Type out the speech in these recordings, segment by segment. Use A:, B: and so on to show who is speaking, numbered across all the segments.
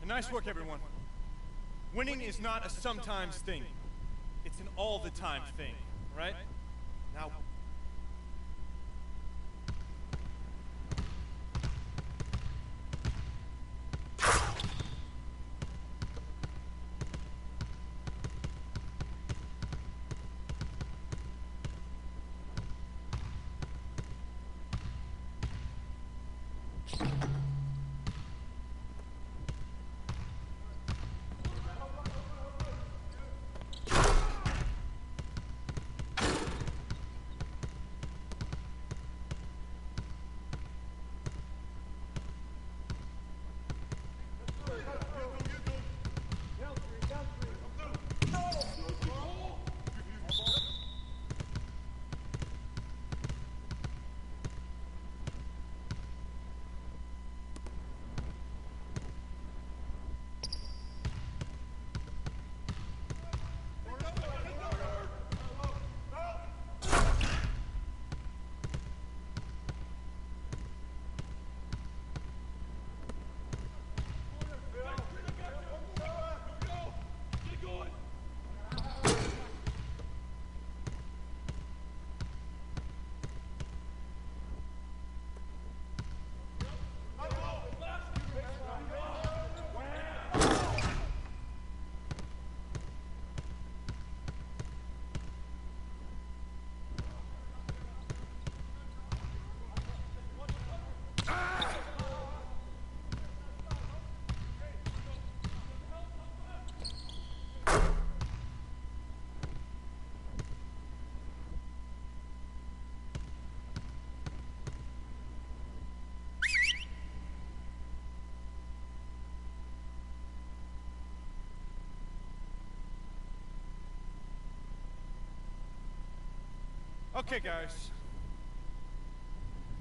A: Nice work, everyone. Winning is not a sometimes thing. It's an all the time thing, right? Now... Okay, guys.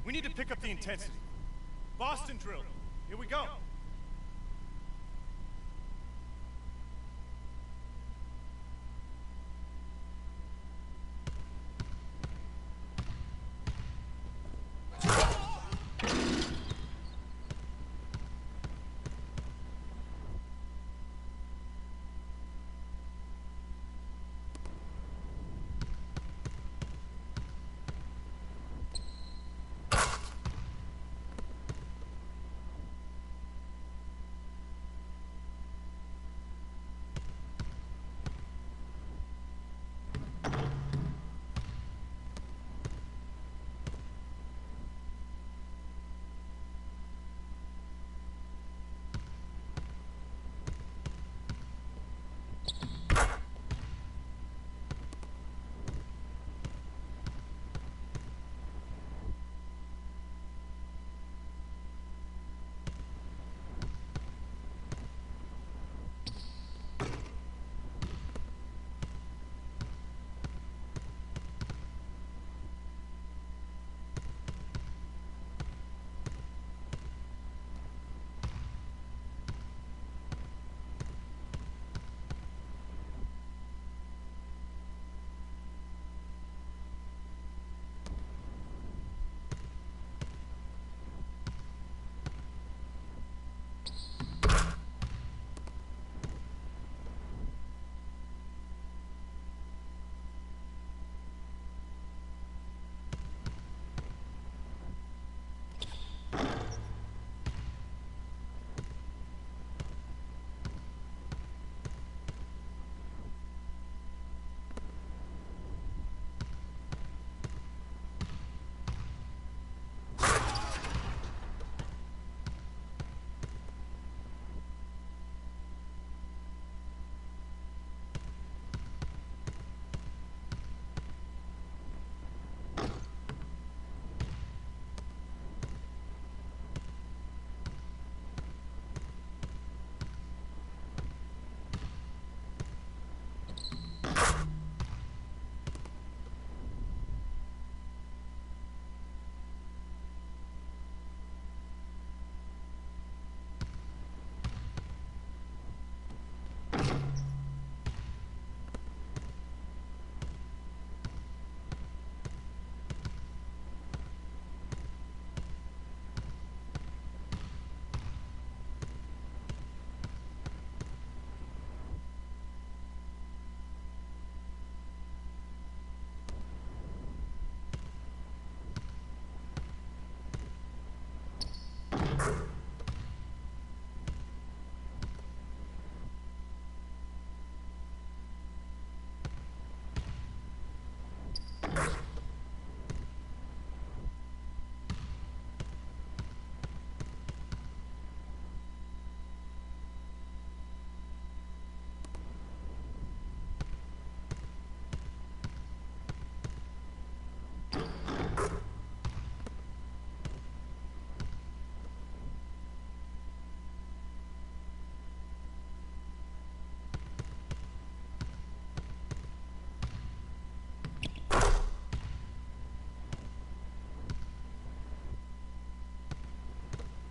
A: We need to pick up the intensity. Boston drill. Here we go.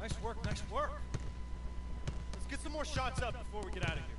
A: Nice work, nice work. Let's get some more shots up before we get out of here.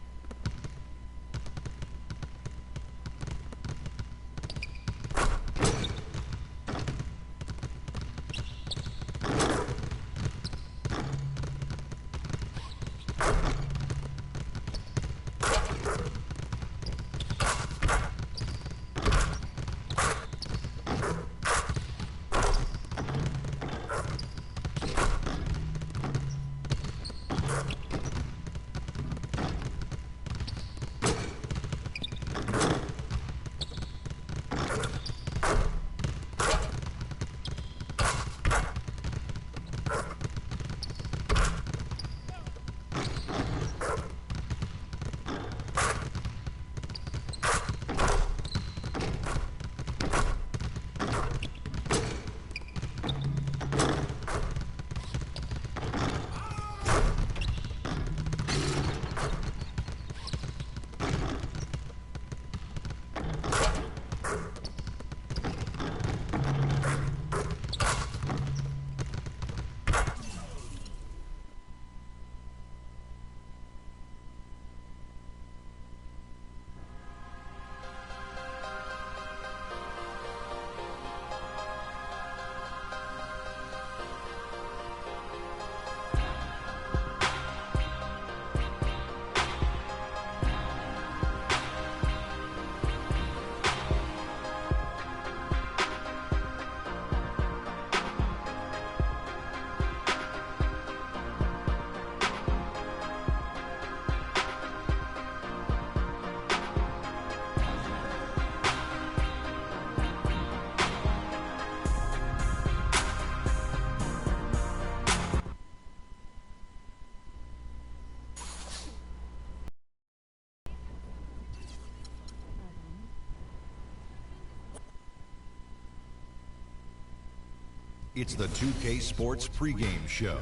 B: It's the 2K Sports pregame show.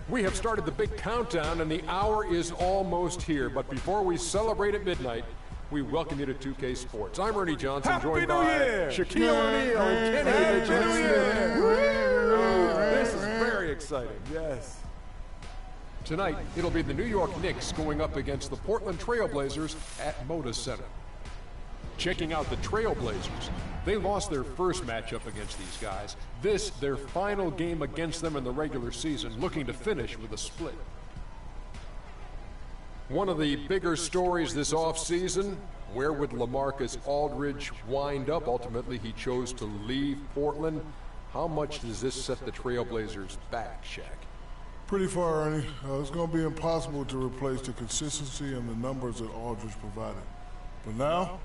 C: We have started the big countdown and the hour is almost here. But before we celebrate at midnight, we welcome you to 2K Sports. I'm Ernie Johnson, joined by Shaquille O'Neal and Kenny Smith. This is very exciting.
D: Yes.
C: Tonight, it'll be the New York Knicks going up against the Portland Trail Blazers at Moda Center. Checking out the Trail Blazers. They lost their first matchup against these guys. This, their final game against them in the regular season, looking to finish with a split. One of the bigger stories this offseason, where would LaMarcus Aldridge wind up? Ultimately, he chose to leave Portland. How much does this set the Trail Blazers back, Shaq?
D: Pretty far, Ernie. It's going to be impossible to replace the consistency and the numbers that Aldridge provided. But now,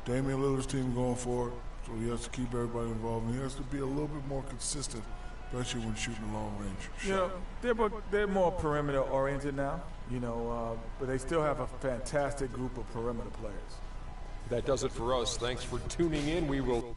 D: Damian Lillard's team going forward, so he has to keep everybody involved, and he has to be a little bit more consistent, especially when shooting long range.
E: You know, they're more perimeter oriented now, but they still have a fantastic group of perimeter players.
C: That does it for us. Thanks for tuning in. We will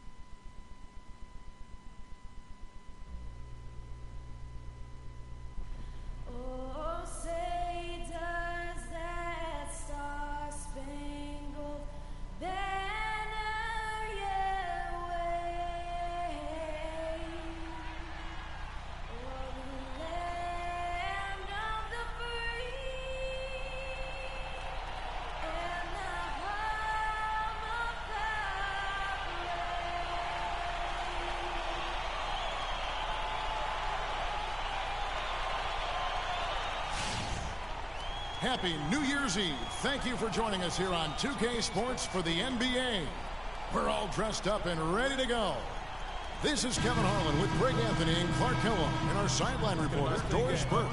F: Happy New Year's Eve. Thank you for joining us here on 2K Sports for the NBA. We're all dressed up and ready to go. This is Kevin Harlan with Greg Anthony and Clark Kellogg and our sideline reporter, Doris Burke.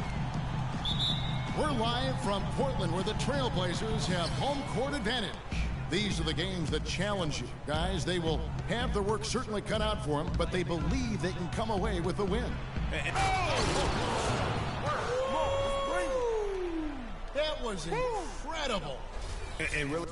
F: We're live from Portland, where the Trailblazers have home court advantage. These are the games that challenge you. Guys, they will have their work certainly cut out for them, but they believe they can come away with the win. That was incredible.
A: And really...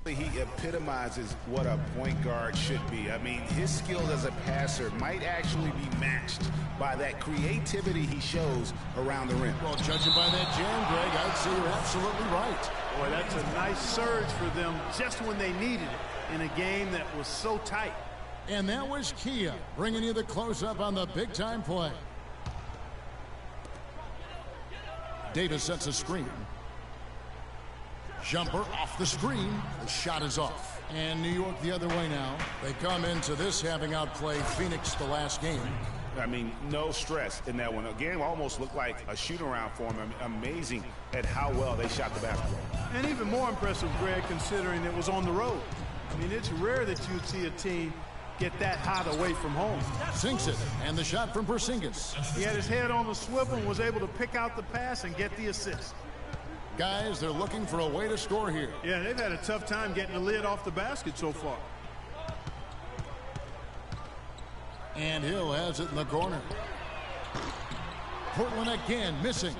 G: He epitomizes what a point guard should be. I mean, his skills as a passer might actually be matched by that creativity he shows around the rim.
F: Well, judging by that jam, Greg, I'd say you're absolutely right.
H: Boy, that's a nice surge for them just when they needed it in a game that was so tight.
F: And that was Kia bringing you the close-up on the big-time play. Davis sets a screen. Jumper off the screen. The shot is off. And New York the other way now. They come into this having outplayed Phoenix the last game.
G: I mean, no stress in that one. Again, almost looked like a shoot-around for them. Amazing at how well they shot the basketball.
H: And even more impressive, Greg, considering it was on the road. I mean, it's rare that you'd see a team get that hot away from home.
F: Sinks it, and the shot from Porzingis.
H: He had his head on the swivel and was able to pick out the pass and get the assist.
F: Guys, they're looking for a way to score here.
H: Yeah, they've had a tough time getting the lid off the basket so far.
F: And Hill has it in the corner. Portland again missing.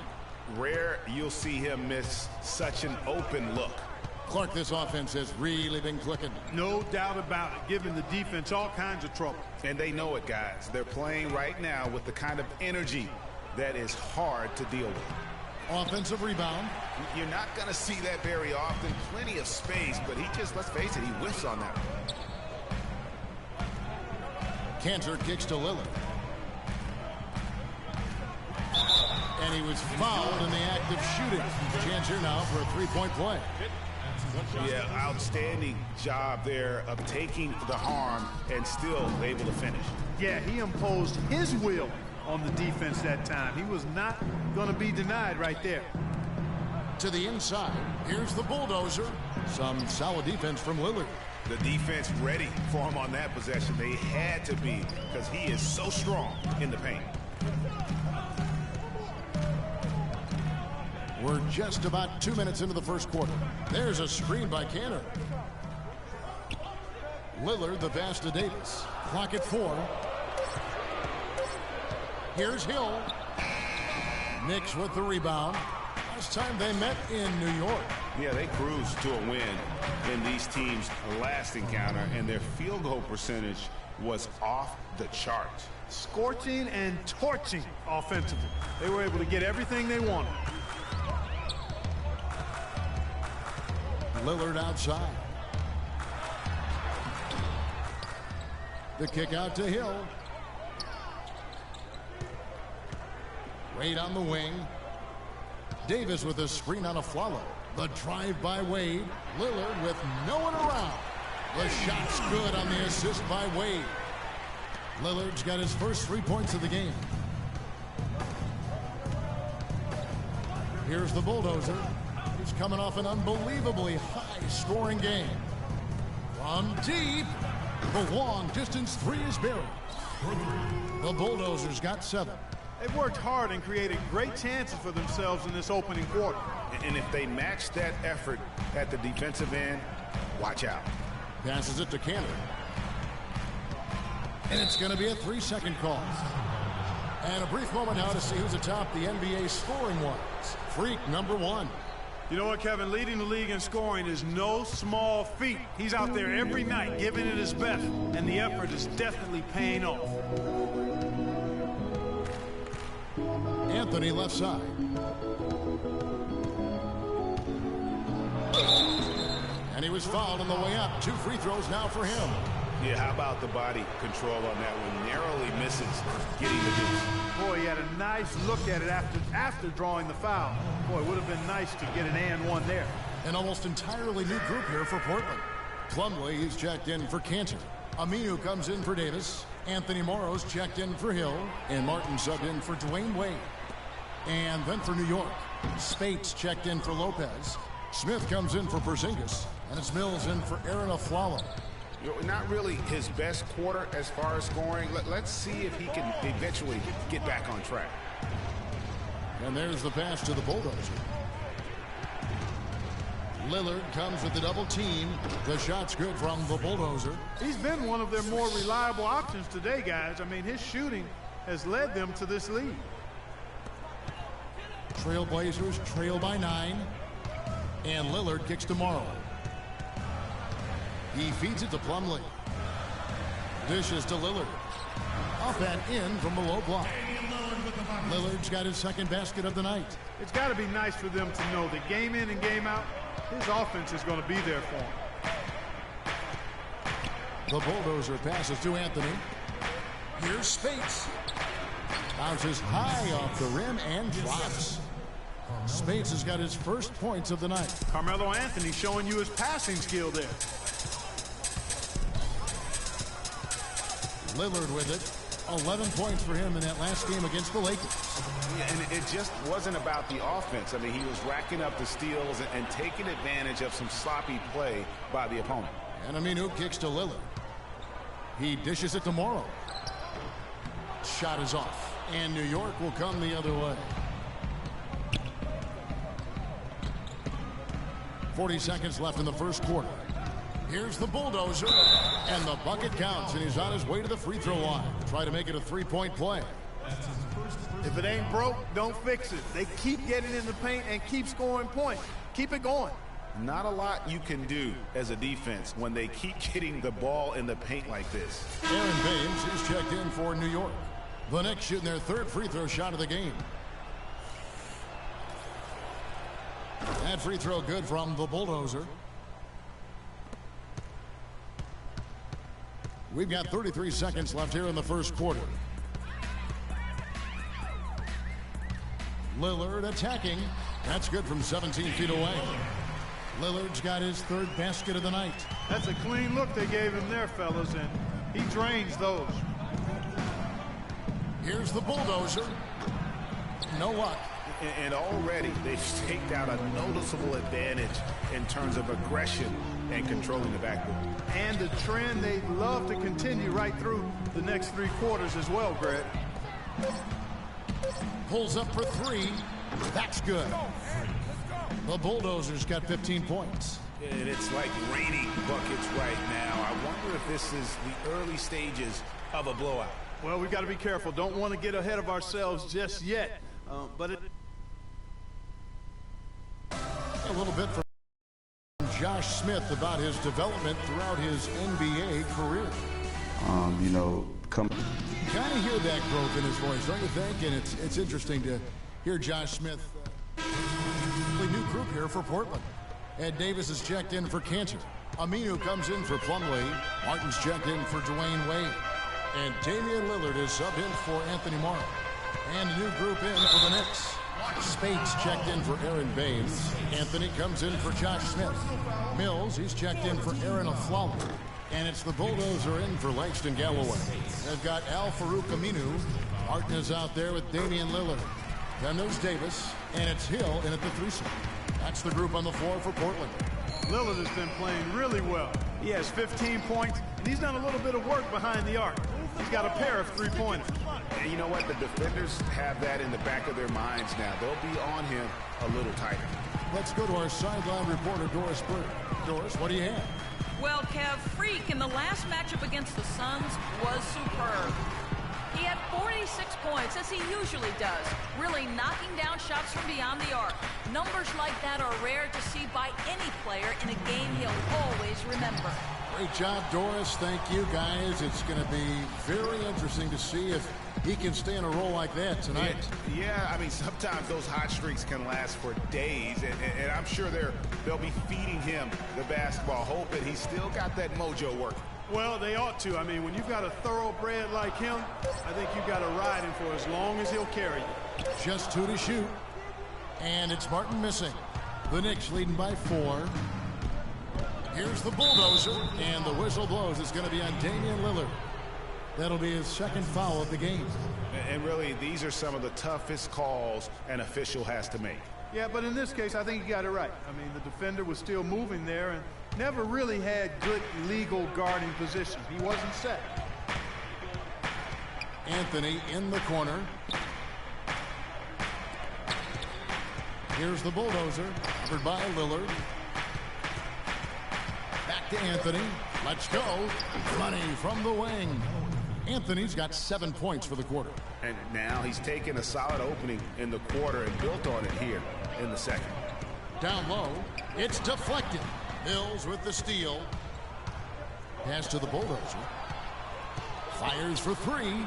G: Rare you'll see him miss such an open look.
F: Clark, this offense has really been clicking.
H: No doubt about it, giving the defense all kinds of trouble.
G: And they know it, guys. They're playing right now with the kind of energy that is hard to deal with.
F: Offensive rebound.
G: You're not going to see that very often. Plenty of space, but he just, let's face it, he whiffs on that one.
F: Cantor kicks to Lillard. And he was fouled in the act of shooting. Chance here now for a three-point play.
G: Yeah, outstanding job there of taking the harm and still able to finish.
H: Yeah, he imposed his will on the defense that time. He was not going to be denied right there.
F: To the inside. Here's the bulldozer. Some solid defense from Lillard.
G: The defense ready for him on that possession. They had to be because he is so strong in the paint.
F: We're just about 2 minutes into the first quarter. There's a screen by Cantor. Lillard, the pass to Davis. Clock at 4. Here's Hill. Knicks with the rebound. Last time they met in New York.
G: Yeah, they cruised to a win in these teams' last encounter, and their field goal percentage was off the chart.
H: Scorching and torching offensively. They were able to get everything they wanted.
F: Lillard outside. The kick out to Hill. Wade on the wing. Davis with a screen on a follow. The drive by Wade. Lillard with no one around. The shot's good on the assist by Wade. Lillard's got his first 3 points of the game. Here's the bulldozer. He's coming off an unbelievably high-scoring game. From deep, the long-distance three is buried. The Bulldozers got 7.
H: They've worked hard and created great chances for themselves in this opening quarter.
G: And if they match that effort at the defensive end, watch out.
F: Passes it to Cantor. And it's going to be a 3-second call. And a brief moment now to see who's atop the NBA scoring ones. Freak number 1.
H: You know what, Kevin? Leading the league in scoring is no small feat. He's out there every night giving it his best, and the effort is definitely paying off.
F: Anthony left side. And he was fouled on the way up. 2 free throws now for him.
G: Yeah, how about the body control on that one? Narrowly misses getting the deuce.
H: Boy, he had a nice look at it after drawing the foul. Boy, it would have been nice to get an and one there.
F: An almost entirely new group here for Portland. Plumlee, he's checked in for Cantor. Aminu comes in for Davis. Anthony Morrow's checked in for Hill. And Martin subbed in for Dwayne Wade. And then for New York, Spates checked in for Lopez. Smith comes in for Porzingis. And it's Mills in for Aaron Aflalo.
G: Not really his best quarter as far as scoring. Let's see if he can eventually get back on track.
F: And there's the pass to the Bulldozer. Lillard comes with the double team. The shot's good from the Bulldozer.
H: He's been one of their more reliable options today, guys. I mean, his shooting has led them to this lead.
F: Trailblazers trail by 9. And Lillard kicks to Morrow. He feeds it to Plumlee. Dishes to Lillard. Up and in from the low block. Lillard's got his second basket of the night.
H: It's got to be nice for them to know that game in and game out, his offense is going to be there for him.
F: The bulldozer passes to Anthony. Here's Speights. Bounces high off the rim and drops. Speights has got his first points of the night.
H: Carmelo Anthony showing you his passing skill there.
F: Lillard with it. 11 points for him in that last game against the Lakers.
G: Yeah, and it just wasn't about the offense. I mean, he was racking up the steals and taking advantage of some sloppy play by the opponent.
F: And Aminu kicks to Lillard. He dishes it to Morrow. Shot is off. And New York will come the other way. 40 seconds left in the first quarter. Here's the bulldozer. And the bucket counts. And he's on his way to the free throw line. Try to make it a three-point play.
H: If it ain't broke, don't fix it. They keep getting in the paint and keep scoring points. Keep it going.
G: Not a lot you can do as a defense when they keep getting the ball in the paint like this.
F: Aaron Baines is checked in for New York. The Knicks shooting their third free throw shot of the game. That free throw good from the bulldozer. We've got 33 seconds left here in the first quarter. Lillard attacking. That's good from 17 feet away. Lillard's got his third basket of the night.
H: That's a clean look they gave him there, fellas, and he drains those.
F: Here's the bulldozer. No luck.
G: And already they've staked out a noticeable advantage in terms of aggression and controlling the backcourt.
H: And the trend they'd love to continue right through the next three quarters as well, Greg.
F: Pulls up for three. That's good. The bulldozer's got 15 points.
G: And it's like raining buckets right now. I wonder if this is the early stages of a blowout.
H: Well, we've got to be careful. Don't want to get ahead of ourselves just yet. But
F: a little bit from Josh Smith about his development throughout his NBA career. You kind of hear that growth in his voice, don't you think? And it's interesting to hear Josh Smith. New group here for Portland. Ed Davis is checked in for Cantor. Aminu comes in for Plumlee. Martin's checked in for Dwayne Wade. And Damian Lillard is subbed in for Anthony Morrow. And a new group in for the Knicks. Speights checked in for Aaron Baines. Anthony comes in for Josh Smith. Mills, he's checked in for Aaron Aflalo. And it's the bulldozer in for Langston Galloway. They've got Al-Farouq Aminu. Martin is out there with Damian Lillard. Then there's Davis, and it's Hill in at the threesome. That's the group on the floor for Portland.
H: Lillard has been playing really well. He has 15 points, and he's done a little bit of work behind the arc. He's got a pair of three-pointers.
G: And you know what? The defenders have that in the back of their minds now. They'll be on him a little tighter.
F: Let's go to our sideline reporter, Doris Burke. Doris, what do you have?
I: Well, Kev, Freak in the last matchup against the Suns was superb. He had 46 points, as he usually does, really knocking down shots from beyond the arc. Numbers like that are rare to see by any player in a game he'll always remember.
F: Great job, Doris. Thank you, guys. It's going to be very interesting to see if he can stay in a role like that tonight.
G: Yeah, I mean, sometimes those hot streaks can last for days, and I'm sure they'll be feeding him the basketball, hoping he's still got that mojo working.
H: Well, they ought to. I mean, when you've got a thoroughbred like him, I think you've got to ride him for as long as he'll carry you.
F: Just 2 to shoot. And it's Martin missing. The Knicks leading by 4. Here's the bulldozer. And the whistle blows. It's going to be on Damian Lillard. That'll be his second foul of the game.
G: And really, these are some of the toughest calls an official has to make.
H: Yeah, but in this case, I think he got it right. I mean, the defender was still moving there and never really had good legal guarding position. He wasn't set.
F: Anthony in the corner. Here's the bulldozer, covered by Lillard. Back to Anthony. Let's go. Money from the wing. Anthony's got 7 points for the quarter.
G: And now he's taken a solid opening in the quarter and built on it here in the second.
F: Down low. It's deflected. Mills with the steal. Pass to the Bulldozer. Fires for three.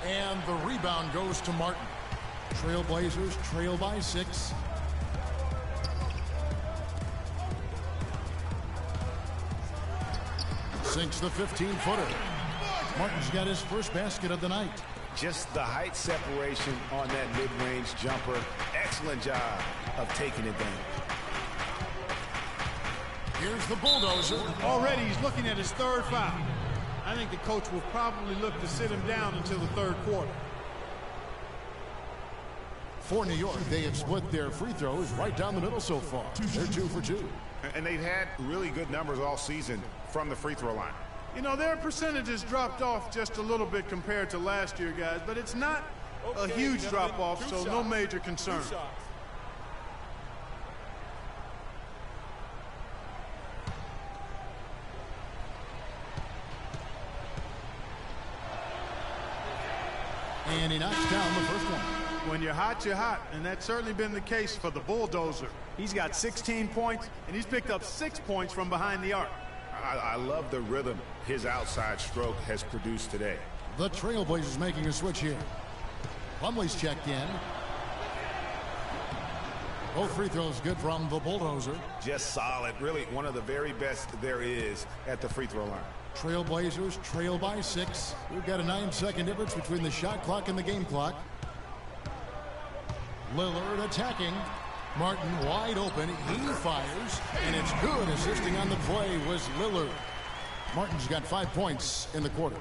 F: And the rebound goes to Martin. Trailblazers trail by 6. Sinks the 15-footer. Martin's got his first basket of the night.
G: Just the height separation on that mid-range jumper. Excellent job of taking advantage.
F: Here's the Bulldozer.
H: Already he's looking at his third foul. I think the coach will probably look to sit him down until the third quarter.
F: For New York, they have split their free throws right down the middle so far. They're 2 for 2.
G: And they've had really good numbers all season from the free throw line.
H: You know, their percentages dropped off just a little bit compared to last year, guys, but it's not a huge drop-off, so no major concern.
F: And he knocks down the first one.
H: When you're hot, you're hot, and that's certainly been the case for the Bulldozer. He's got 16 points, and he's picked up 6 points from behind the arc.
G: I love the rhythm his outside stroke has produced today.
F: The Trailblazers making a switch here. Plumlee's checked in. Both free throws good from the Bulldozer.
G: Just solid. Really one of the very best there is at the free throw line.
F: Trailblazers trail by 6. We've got a 9-second difference between the shot clock and the game clock. Lillard attacking. Martin wide open. He fires. And it's good. Assisting on the play was Lillard. Martin's got 5 points in the quarter.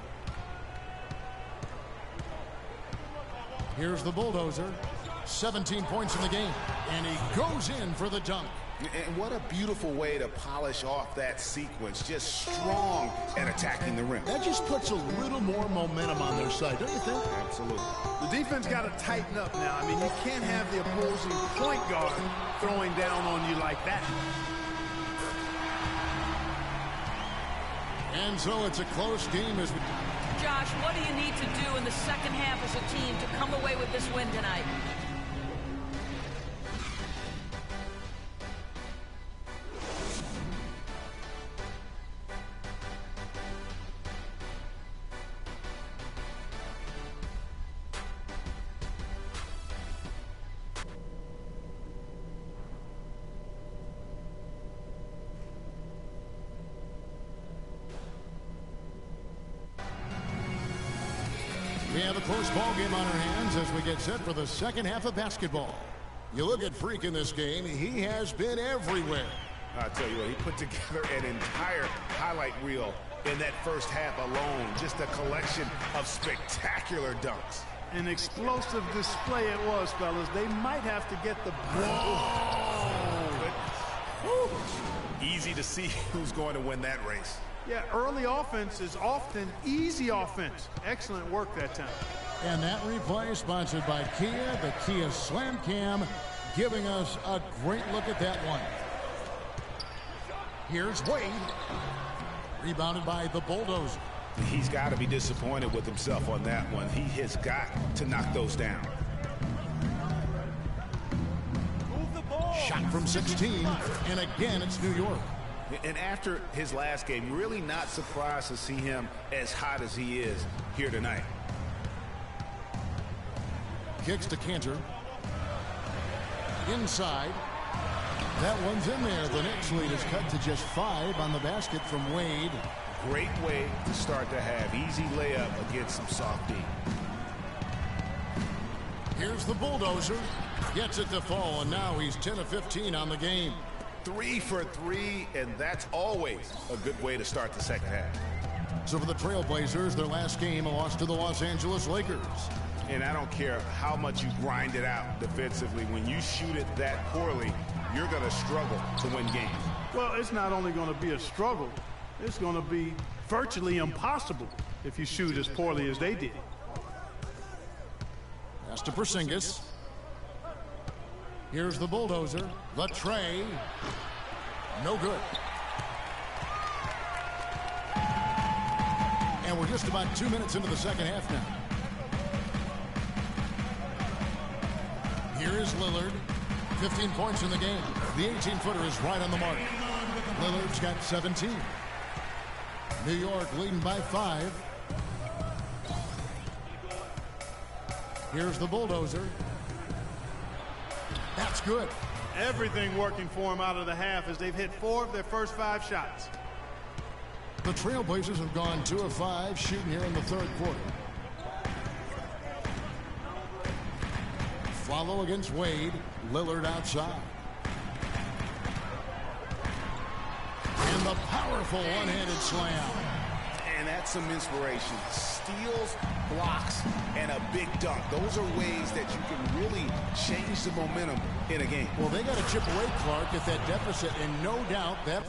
F: Here's the Bulldozer. 17 points in the game. And he goes in for the dunk.
G: And what a beautiful way to polish off that sequence. Just strong at attacking the rim.
F: That just puts a little more momentum on their side, don't you think?
G: Absolutely.
H: The defense got to tighten up now. I mean, you can't have the opposing point guard throwing down on you like that.
F: And so it's a close game as we...
I: Josh, what do you need to do in the second half as a team to come away with this win tonight?
F: We have a close ball game on our hands as we get set for the second half of basketball. You look at Freak in this game, he has been everywhere.
G: I'll tell you what, he put together an entire highlight reel in that first half alone. Just a collection of spectacular dunks.
H: An explosive display it was, fellas. They might have to get the ball.
G: Easy to see who's going to win that race.
H: Yeah, early offense is often easy offense. Excellent work that time.
F: And that replay sponsored by Kia, the Kia Slam Cam, giving us a great look at that one. Here's Wade. Rebounded by the Bulldozer.
G: He's got to be disappointed with himself on that one. He has got to knock those down.
H: Move the ball.
F: Shot from 16, and again it's New York.
G: And after his last game, really not surprised to see him as hot as he is here tonight.
F: Kicks to Cantor. Inside. That one's in there. The Knicks lead is cut to just 5 on the basket from Wade.
G: Great way to start to have easy layup against some soft D.
F: Here's the Bulldozer. Gets it to fall, and now he's 10 of 15 on the game.
G: 3 for 3, and that's always a good way to start the second half.
F: So for the Trailblazers, their last game, a loss to the Los Angeles Lakers.
G: And I don't care how much you grind it out defensively. When you shoot it that poorly, you're going to struggle to win games.
H: Well, it's not only going to be a struggle, it's going to be virtually impossible if you shoot as poorly as they did.
F: Pass to Porzingis. Here's the Bulldozer. The tray. No good. And we're just about 2 minutes into the second half now. Here is Lillard. 15 points in the game. The 18-footer is right on the mark. Lillard's got 17. New York leading by 5. Here's the bulldozer. That's good.
H: Everything working for him out of the half as they've hit 4 of their first 5 shots.
F: The Trailblazers have gone 2 of 5 shooting here in the third quarter. Follow against Wade. Lillard outside. And the powerful one-handed slam.
G: And that's some inspiration. Steals, blocks, and a big dunk. Those are ways that you can really change the momentum in a game.
F: Well, they got to chip away, Clark, at that deficit, and no doubt that...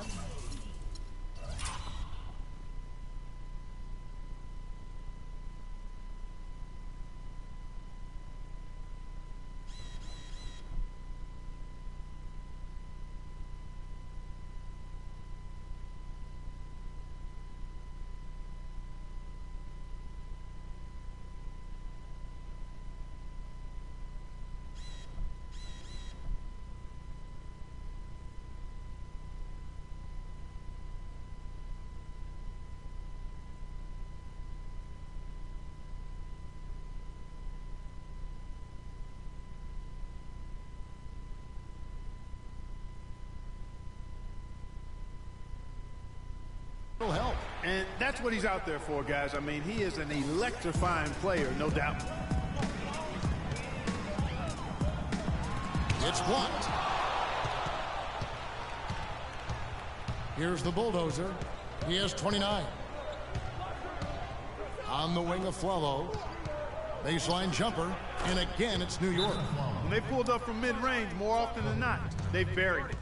F: help.
H: And that's what he's out there for, guys. I mean, he is an electrifying player, no doubt.
F: It's blocked. Here's the bulldozer. He has 29. On the wing of Flalo. Baseline jumper. And again, it's New York.
H: When they pulled up from mid-range, more often than not, they buried it.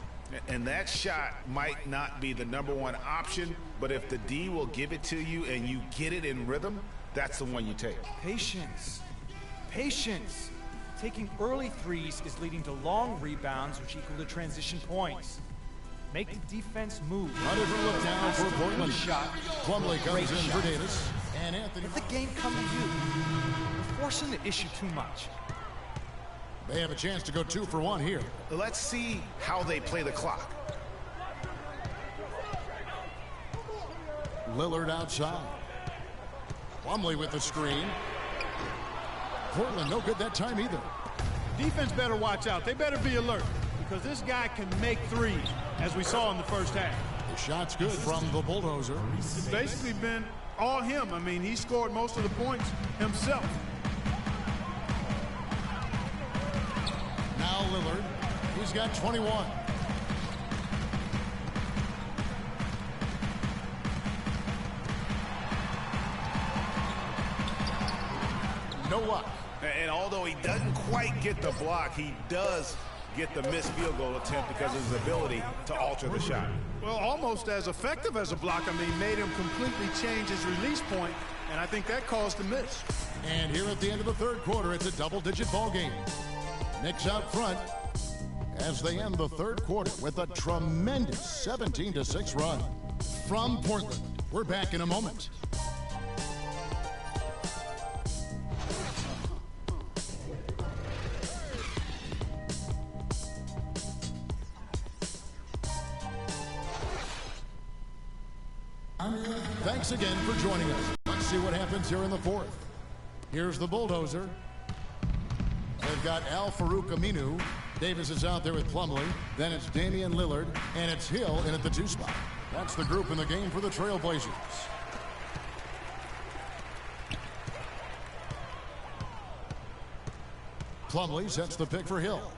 G: And that shot might not be the #1 option, but if the D will give it to you and you get it in rhythm, that's the one you take.
A: Patience. Patience. Taking early threes is leading to long rebounds, which equal to transition points. Make the defense move.
F: A different look now for Portland.
A: Shot.
F: Plumlee comes in for Davis. And Anthony.
A: Let the game come to you. You're forcing the issue too much.
F: They have a chance to go 2 for 1 here.
G: Let's see how they play the clock.
F: Lillard outside. Plumlee with the screen. Portland no good that time either.
H: Defense better watch out. They better be alert because this guy can make threes, as we saw in the first half.
F: The shot's good from the bulldozer.
H: It's basically been all him. I mean, he scored most of the points himself.
F: Now Lillard. He's got 21. No luck.
G: And although he doesn't quite get the block, he does get the missed field goal attempt because of his ability to alter the shot.
H: Well, almost as effective as a block. I mean, made him completely change his release point, and I think that caused the miss.
F: And here at the end of the third quarter, it's a double-digit ball game. Knicks out front as they end the third quarter with a tremendous 17-6 run. From Portland, we're back in a moment. Thanks again for joining us. Let's see what happens here in the fourth. Here's the bulldozer. They've got Al-Farouq Aminu. Davis is out there with Plumlee. Then it's Damian Lillard. And it's Hill in at the 2 spot. That's the group in the game for the Trailblazers. Plumlee sets the pick for Hill.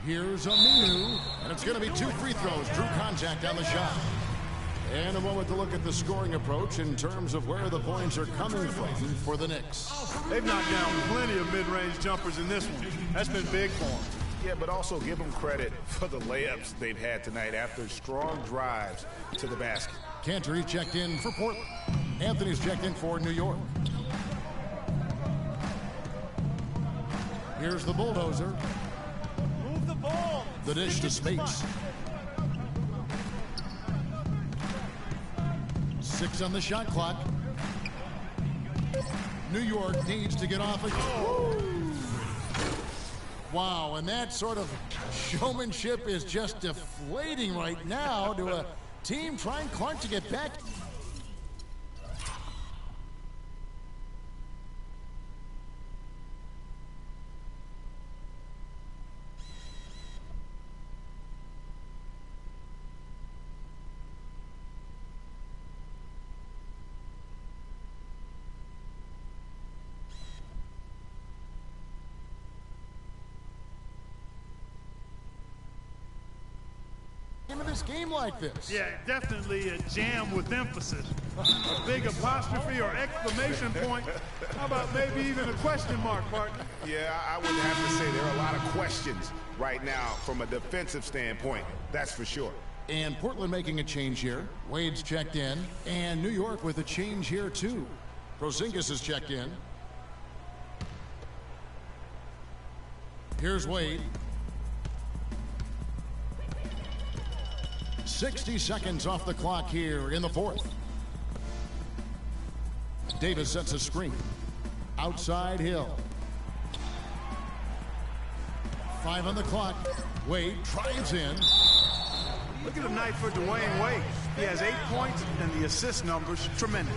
F: Here's Aminu. And it's going to be 2 free throws. Drew contact on the shot. And a moment to look at the scoring approach in terms of where the points are coming from for the Knicks.
H: They've knocked down plenty of mid-range jumpers in this one. That's been big for them.
G: Yeah, but also give them credit for the layups they've had tonight after strong drives to the basket.
F: Cantor checked in for Portland. Anthony's checked in for New York. Here's the bulldozer.
A: Move the ball.
F: The dish to Spates. 6 on the shot clock. New York needs to get off again. Wow, and that sort of showmanship is just deflating right now to a Team trying Clark to get back. Into this game like this.
H: Yeah, definitely a jam with emphasis. A big apostrophe or exclamation point. How about maybe even a question mark, partner?
G: Yeah, I would have to say there are a lot of questions right now from a defensive standpoint. That's for sure.
F: And Portland making a change here. Wade's checked in. And New York with a change here, too. Porzingis is checked in. Here's Wade. 60 seconds off the clock here in the fourth. Davis sets a screen. Outside Hill. 5 on the clock. Wade drives in.
H: Look at the night for Dwayne Wade. He has 8 points, and the assist numbers tremendous.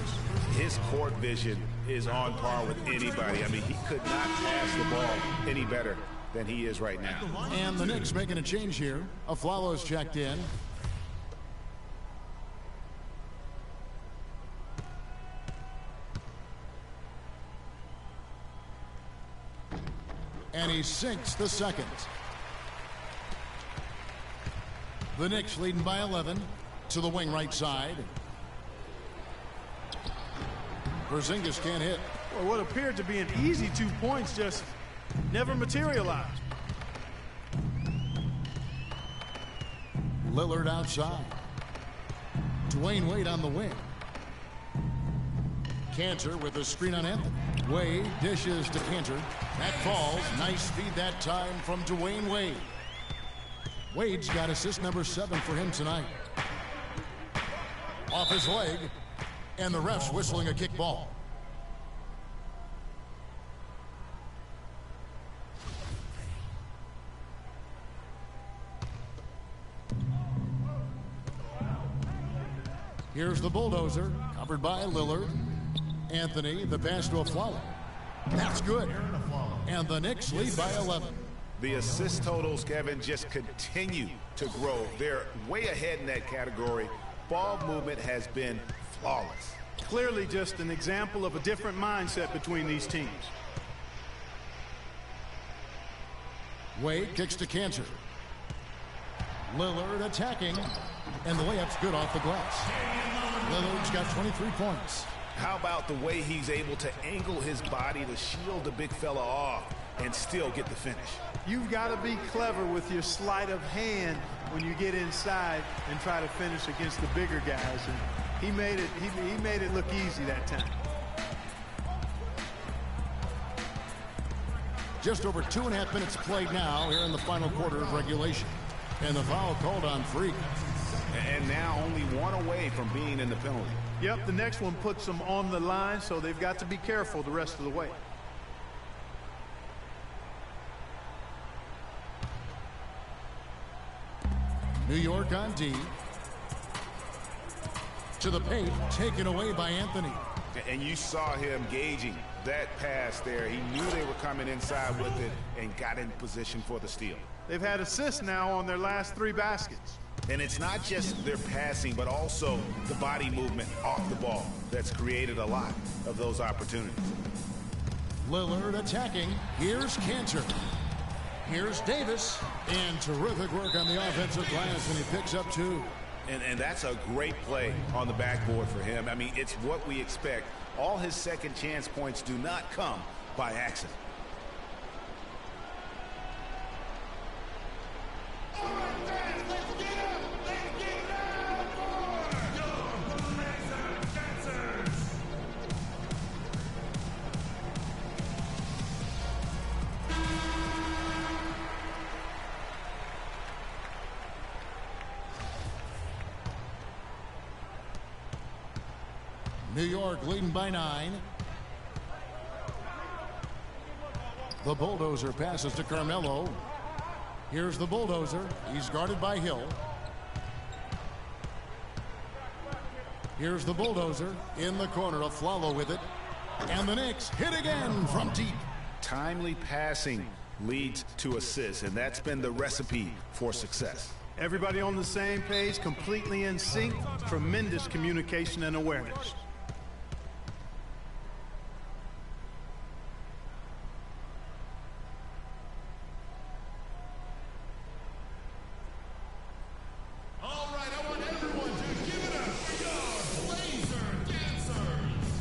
G: His court vision is on par with anybody. I mean, he could not pass the ball any better than he is right now.
F: And the Knicks making a change here. Aflalo's checked in. And he sinks the second. The Knicks leading by 11 to the wing right side. Porzingis can't hit.
H: Well, what appeared to be an easy 2 points just never materialized.
F: Lillard outside. Dwayne Wade on the wing. Cantor with a screen on Anthony. Wade dishes to Cantor. That falls. Nice feed that time from Dwayne Wade. Wade's got assist number 7 for him tonight. Off his leg. And the ref's whistling a kick ball. Here's the bulldozer, covered by Lillard. Anthony, the pass to Aflalo. That's good. And the Knicks lead by 11.
G: The assist totals, Kevin, just continue to grow. They're way ahead in that category. Ball movement has been flawless.
H: Clearly just an example of a different mindset between these teams.
F: Wade kicks to Cantor. Lillard attacking. And the layup's good off the glass. Lillard's got 23 points.
G: How about the way he's able to angle his body to shield the big fella off and still get the finish?
H: You've got to be clever with your sleight of hand when you get inside and try to finish against the bigger guys. And he made it look easy that time.
F: Just over 2.5 minutes played now here in the final quarter of regulation. And the foul called on Freak.
G: And now only one away from being in the penalty.
H: Yep, the next one puts them on the line, so they've got to be careful the rest of the way.
F: New York on D. To the paint, taken away by Anthony.
G: And you saw him gauging that pass there. He knew they were coming inside with it and got in position for the steal.
H: They've had assists now on their last 3 baskets.
G: And it's not just their passing, but also the body movement off the ball that's created a lot of those opportunities.
F: Lillard attacking. Here's Cantor. Here's Davis. And terrific work on the offensive glass, and he picks up 2.
G: And that's a great play on the backboard for him. I mean, it's what we expect. All his second chance points do not come by accident.
F: New York leading by 9. The bulldozer passes to Carmelo. Here's the bulldozer. He's guarded by Hill. Here's the Bulldozer in the corner. Afflalo with it. And the Knicks hit again from deep.
G: Timely passing leads to assists, and that's been the recipe for success.
H: Everybody on the same page, completely in sync. Tremendous communication and awareness.
F: All right, I want everyone to give it up for your Blazer Dancers.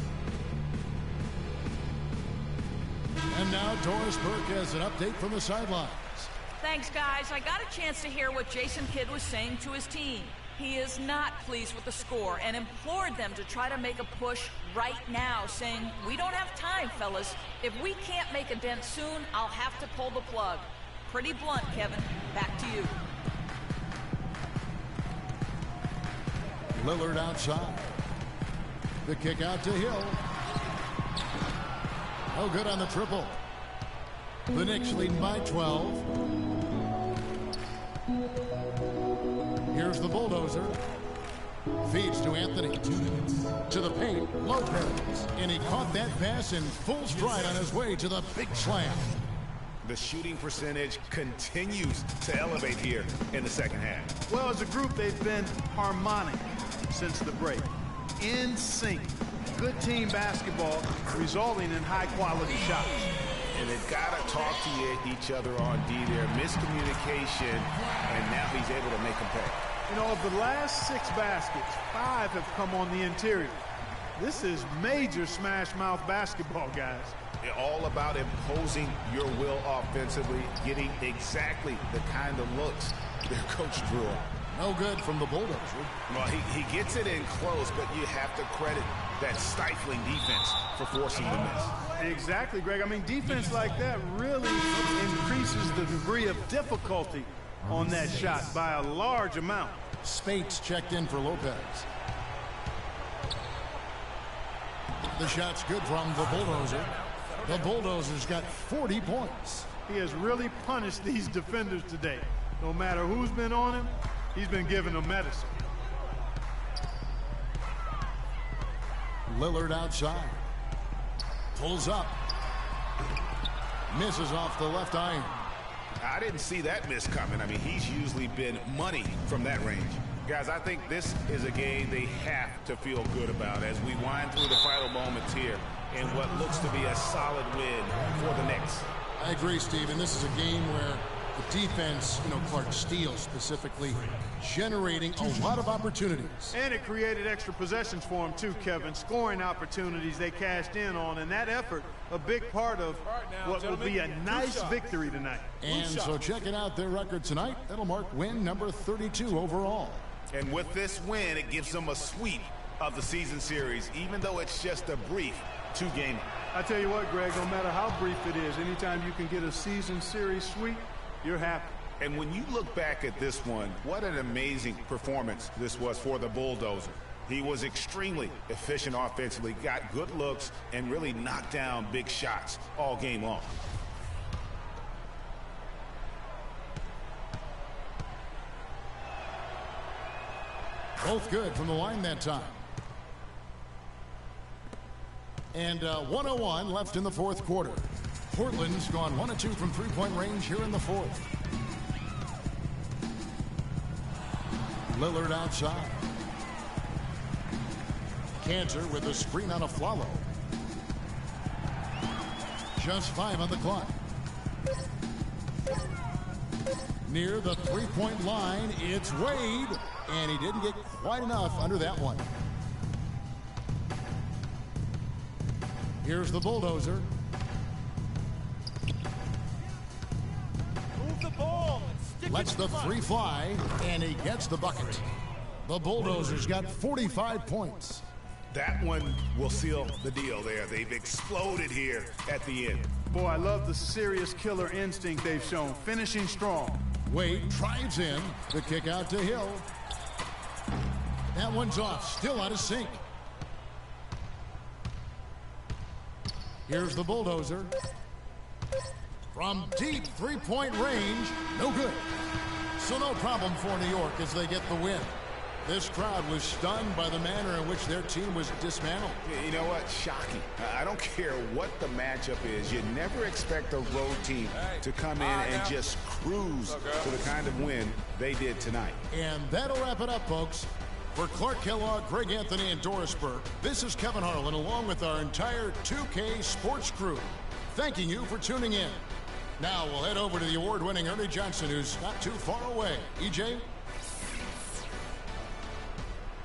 F: And now Doris Burke has an update from the sidelines.
I: Thanks, guys. I got a chance to hear what Jason Kidd was saying to his team. He is not pleased with the score and implored them to try to make a push right now, saying, "We don't have time, fellas. If we can't make a dent soon, I'll have to pull the plug." Pretty blunt, Kevin. Back to you.
F: Lillard outside. The kick out to Hill. No good on the triple. The Knicks leading by 12. Here's the Bulldozer. Feeds to Anthony. To the paint. Lopez. And he caught that pass in full stride on his way to the big slam.
G: The shooting percentage continues to elevate here in the second half.
H: Well, as a group, they've been harmonic since the break. In sync. Good team basketball resulting in high-quality shots.
G: And they've got to talk to each other on D there. Miscommunication, and now he's able to make them pay.
H: You know, of the last 6 baskets, 5 have come on the interior. This is major smash-mouth basketball, guys.
G: All about imposing your will offensively, getting exactly the kind of looks their coach drew on.
F: No good from the Bulldozer.
G: Well, he gets it in close, but you have to credit that stifling defense for forcing the miss.
H: Exactly, Greg. I mean, defense like that really increases the degree of difficulty on that shot by a large amount.
F: Spates checked in for Lopez. The shot's good from the Bulldozer. The Bulldozer's got 40 points.
H: He has really punished these defenders today. No matter who's been on him, he's been giving them medicine.
F: Lillard outside. Pulls up. Misses off the left iron.
G: I didn't see that miss coming. I mean, he's usually been money from that range. Guys, I think this is a game they have to feel good about as we wind through the final moments here in what looks to be a solid win for the Knicks.
F: I agree, Steve, and this is a game where the defense, Clark Steele specifically, generating a lot of opportunities.
H: And it created extra possessions for him too, Kevin. Scoring opportunities they cashed in on, and that effort a big part of what will be a nice victory tonight.
F: And so checking out their record tonight, that'll mark win number 32 overall.
G: And with this win, it gives them a sweep of the season series, even though it's just a brief 2-game.
H: I tell you what, Greg, no matter how brief it is, anytime you can get a season series sweep, you're happy.
G: And when you look back at this one, what an amazing performance this was for the Bulldozer. He was extremely efficient offensively, got good looks, and really knocked down big shots all game long.
F: Both good from the line that time. And 1:01 left in the fourth quarter. Portland's gone 1 of 2 from three-point range here in the fourth. Lillard outside. Cantor with a screen on Afflalo. Just 5 on the clock. Near the three-point line, it's Wade. And he didn't get quite enough under that one. Here's the Bulldozer.
A: Move the ball and stick
F: Lets
A: it
F: the
A: front.
F: 3 fly, and he gets the bucket. The Bulldozers got 45 points.
G: That one will seal the deal there. They've exploded here at the end.
H: Boy, I love the serious killer instinct they've shown, finishing strong.
F: Wade drives in, the kick out to Hill. That one's off, still out of sync. Here's the Bulldozer. From deep three-point range, no good. So no problem for New York as they get the win. This crowd was stunned by the manner in which their team was dismantled.
G: You know what? Shocking. I don't care what the matchup is. You never expect a road team to come in and just cruise to the kind of win they did tonight.
F: And that'll wrap it up, folks. For Clark Kellogg, Greg Anthony, and Doris Burke, this is Kevin Harlan along with our entire 2K Sports crew, thanking you for tuning in. Now we'll head over to the award-winning Ernie Johnson, who's not too far away. EJ?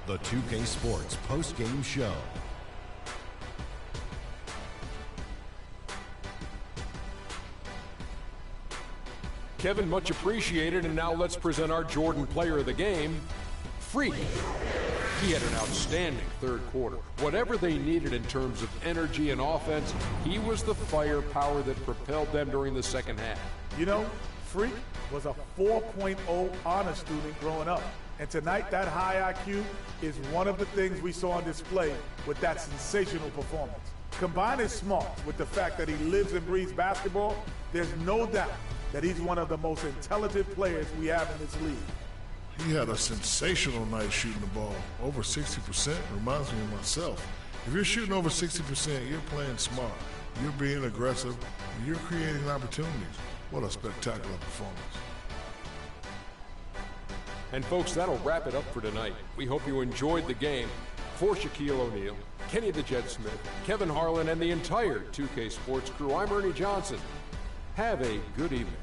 B: The 2K Sports post-game show.
C: Kevin, much appreciated, and now let's present our Jordan player of the game, Freak. He had an outstanding third quarter. Whatever they needed in terms of energy and offense, he was the firepower that propelled them during the second half.
E: You know, Freak was a 4.0 honor student growing up. And tonight, that high IQ is one of the things we saw on display with that sensational performance. Combine his smarts with the fact that he lives and breathes basketball, there's no doubt that he's one of the most intelligent players we have in this league.
D: He had a sensational night shooting the ball. Over 60% reminds me of myself. If you're shooting over 60%, you're playing smart. You're being aggressive, and you're creating opportunities. What a spectacular performance.
C: And folks, that'll wrap it up for tonight. We hope you enjoyed the game. For Shaquille O'Neal, Kenny the Jet Smith, Kevin Harlan, and the entire 2K Sports crew, I'm Ernie Johnson. Have a good evening.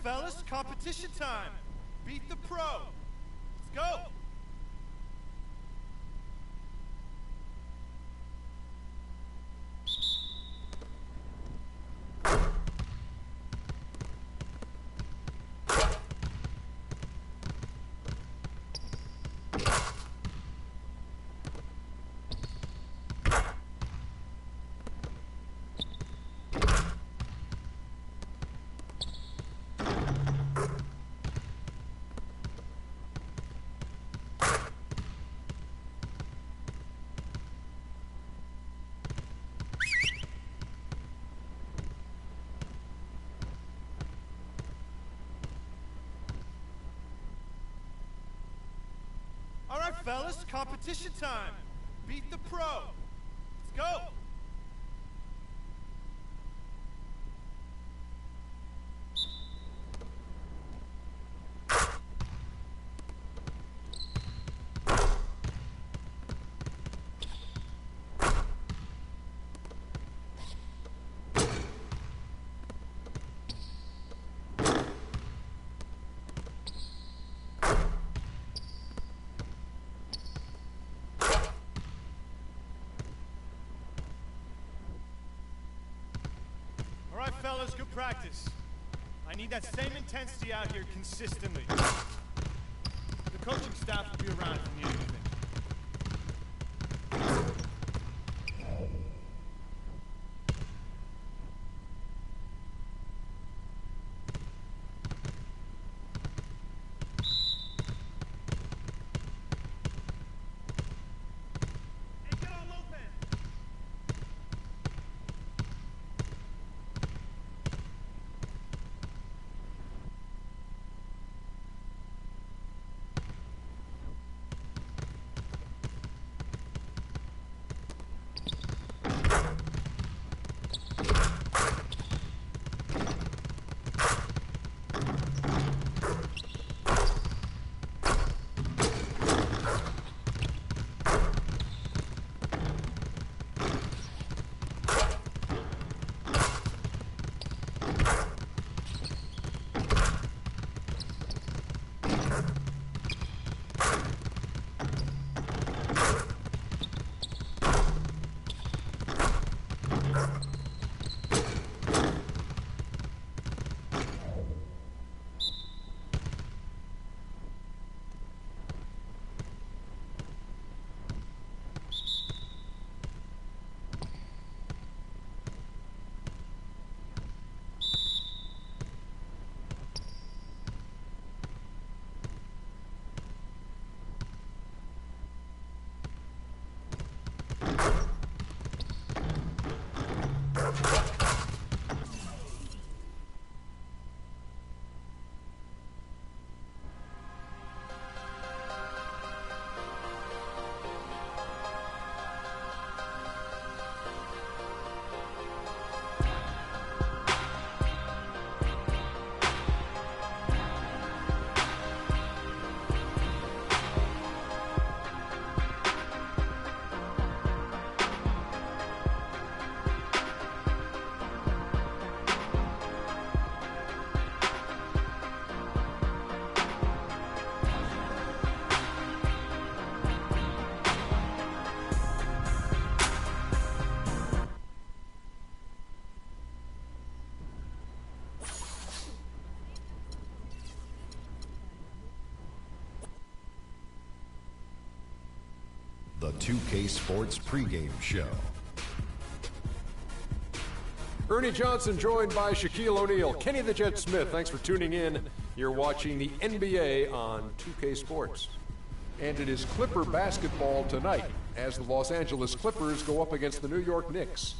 J: fellas, competition time. Beat the pro. Let's go. All right, fellas, competition time. Beat the pro. Let's go. All right, fellas, good practice. I need that same intensity out here consistently. The coaching staff will be around if you need anything.
B: The 2K Sports pregame show.
C: Ernie Johnson joined by Shaquille O'Neal. Kenny the Jet Smith, thanks for tuning in. You're watching the NBA on 2K Sports. And it is Clipper basketball tonight as the Los Angeles Clippers go up against the New York Knicks.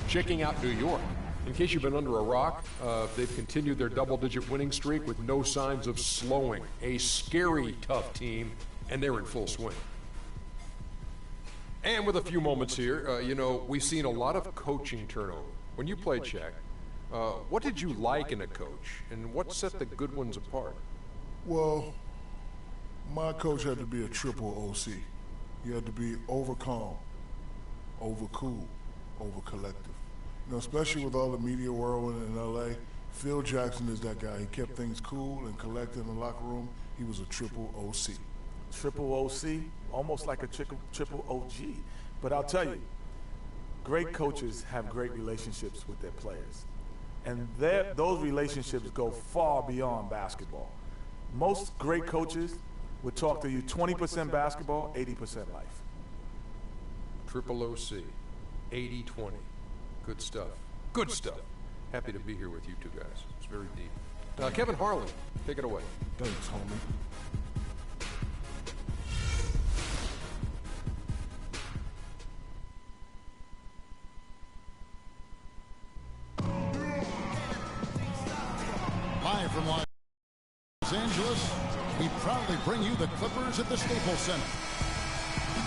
C: Checking out New York. In case you've been under a rock, they've continued their double-digit winning streak with no signs of slowing. A scary, tough team, and they're in full swing. And with a few moments here, we've seen a lot of coaching turnover. When you played, Shaq, what did you like in a coach, and what set the good ones apart?
D: Well, my coach had to be a triple OC. He had to be over calm, over cool, over collective. Especially with all the media whirlwind in LA, Phil Jackson is that guy. He kept things cool and collected in the locker room. He was a triple OC.
E: Triple OC, almost like a triple OG. But I'll tell you, great coaches have great relationships with their players. And those relationships go far beyond basketball. Most great coaches would talk to you 20% basketball, 80% life.
C: Triple OC, 80-20. Good stuff. Good stuff. Happy to be here with you two guys. It's very deep. Kevin Harlan, take it away.
D: Thanks, homie.
F: Live from Los Angeles, we proudly bring you the Clippers at the Staples Center.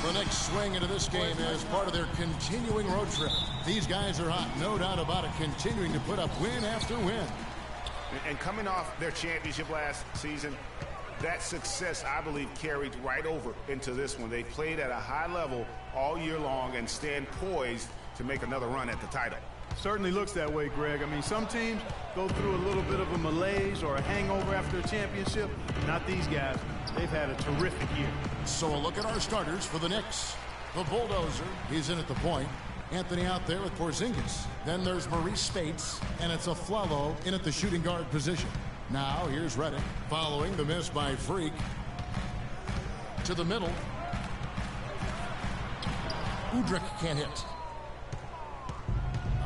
F: The next swing into this game is part of their continuing road trip. These guys are hot, no doubt about it, continuing to put up win after win.
G: And coming off their championship last season, that success, I believe, carried right over into this one. They played at a high level all year long and stand poised to make another run at the title.
H: Certainly looks that way, Greg. I mean, some teams go through a little bit of a malaise or a hangover after a championship. Not these guys. They've had a terrific year.
F: So a look at our starters for the Knicks. The Bulldozer, he's in at the point. Anthony out there with Porzingis. Then there's Maurice Spates, and it's Afflalo in at the shooting guard position. Now here's Redick, following the miss by Freak. To the middle. Udrih can't hit.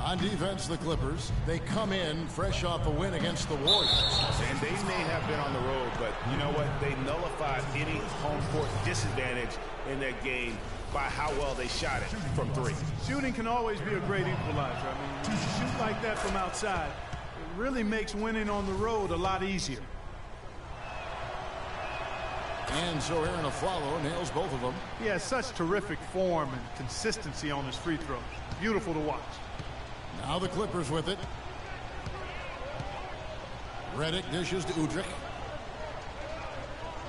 F: On defense, the Clippers, they come in fresh off a win against the Warriors.
G: And they may have been on the road, but you know what? They nullified any home court disadvantage in that game by how well they shot it from three.
H: Shooting can always be a great equalizer. I mean, when you shoot like that from outside, it really makes winning on the road a lot easier.
F: And so Aaron Afflalo nails both of them.
H: He has such terrific form and consistency on his free throws. Beautiful to watch.
F: Now the Clippers with it. Redick dishes to Udrih.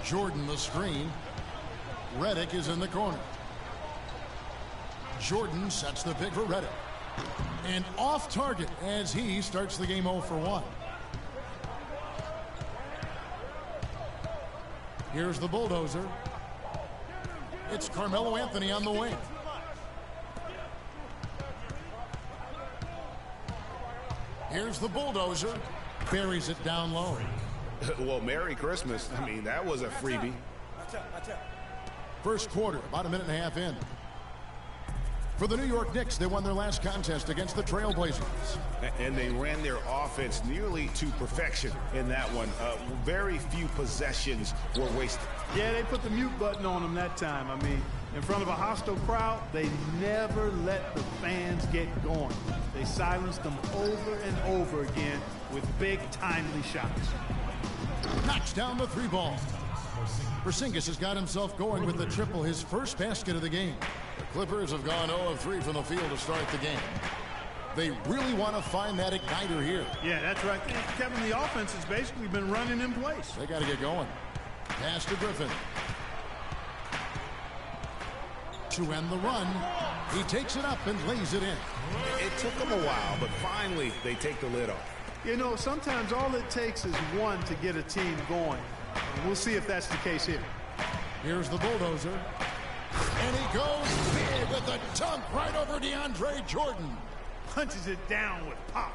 F: Jordan the screen. Redick is in the corner. Jordan sets the pick for Redick. And off target as he starts the game 0 for 1. Here's the Bulldozer. It's Carmelo Anthony on the wing. Here's the Bulldozer. Buries it down low.
G: Well, Merry Christmas. I mean, that was a freebie.
F: First quarter, about a minute and a half in. For the New York Knicks, they won their last contest against the Trailblazers.
G: And they ran their offense nearly to perfection in that one. Very few possessions were wasted.
H: Yeah, they put the mute button on them that time. I mean, in front of a hostile crowd, they never let the fans get going. They silenced them over and over again with big, timely shots.
F: Knocks down the three ball. Porzingis has got himself going with the triple, his first basket of the game. The Clippers have gone 0 of 3 from the field to start the game. They really want to find that igniter here.
H: Yeah, that's right. Kevin, the offense has basically been running in place.
F: They got to get going. Pass to Griffin. To end the run, he takes it up and lays it in.
G: It took them a while, but finally they take the lid off.
H: You know, sometimes all it takes is one to get a team going. And we'll see if that's the case here.
F: Here's the Bulldozer. And he goes big with a dunk right over DeAndre Jordan.
H: Punches it down with pop.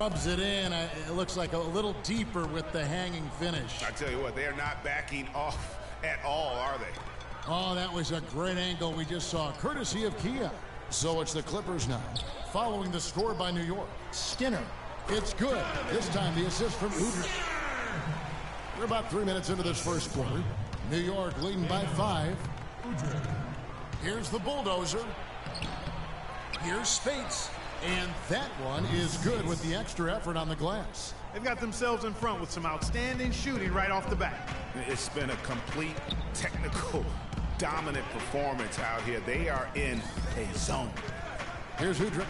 F: Rubs it in. It looks like a little deeper with the hanging finish.
G: I tell you what, they are not backing off at all, are they?
F: Oh, that was a great angle we just saw, courtesy of Kia. So it's the Clippers now, following the score by New York. Skinner, it's good. This time the assist from Udrih. We're about 3 minutes into this first quarter. New York leading by 5. Here's the bulldozer. Here's Spates. And that one is good with the extra effort on the glass.
H: They've got themselves in front with some outstanding shooting right off the bat.
G: It's been a complete technical dominant performance out here. They are in a zone.
F: Here's Udrih.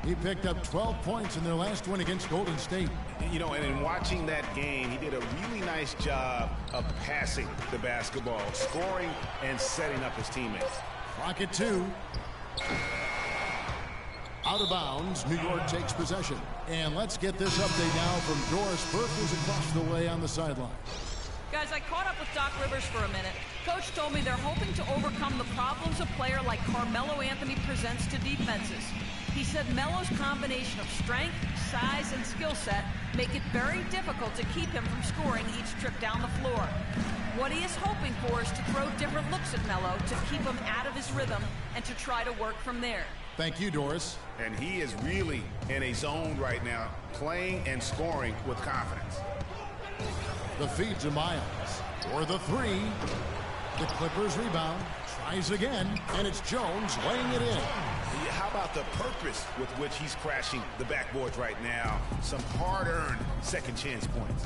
F: He picked up 12 points in their last win against Golden State.
G: You know, and in watching that game, he did a really nice job of passing the basketball, scoring, and setting up his teammates.
F: Clock at 2. Out of bounds, New York takes possession. And let's get this update now from Doris Burke, who's across the way on the sideline.
I: Guys, I caught up with Doc Rivers for a minute. Coach told me they're hoping to overcome the problems a player like Carmelo Anthony presents to defenses. He said Melo's combination of strength, size, and skill set make it very difficult to keep him from scoring each trip down the floor. What he is hoping for is to throw different looks at Melo to keep him out of his rhythm and to try to work from there.
F: Thank you, Doris.
G: And he is really in a zone right now, playing and scoring with confidence.
F: The feed to Miles for the 3. The Clippers rebound, tries again, and it's Jones laying it in.
G: How about the purpose with which he's crashing the backboards right now? Some hard-earned second chance points.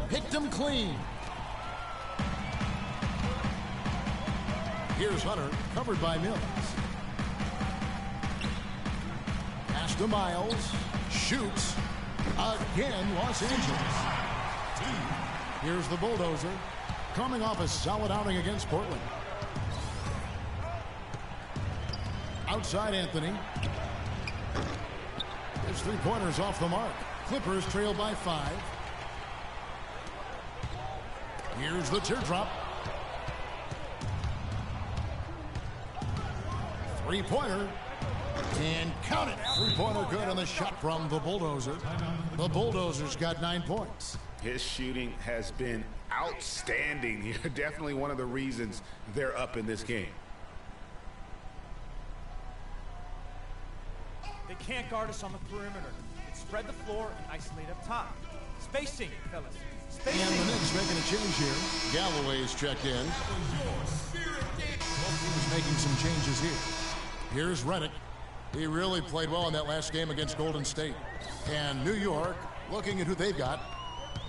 F: Picked him clean. Here's Hunter, covered by Mills. Pass to Miles, shoots. Again, Los Angeles. Here's the bulldozer, coming off a solid outing against Portland. Outside Anthony. His 3-pointers off the mark. Clippers trail by 5. Here's the teardrop. 3-pointer. And count it. 3-pointer good on the shot from the bulldozer. The bulldozer's got 9 points.
G: His shooting has been outstanding here. Definitely one of the reasons they're up in this game.
A: They can't guard us on the perimeter. Spread the floor and isolate up top. Spacing, fellas. Spacing.
F: And the Knicks making a change here. Galloway's checked in. He's making some changes here. Here's Redick. He really played well in that last game against Golden State. And New York, looking at who they've got.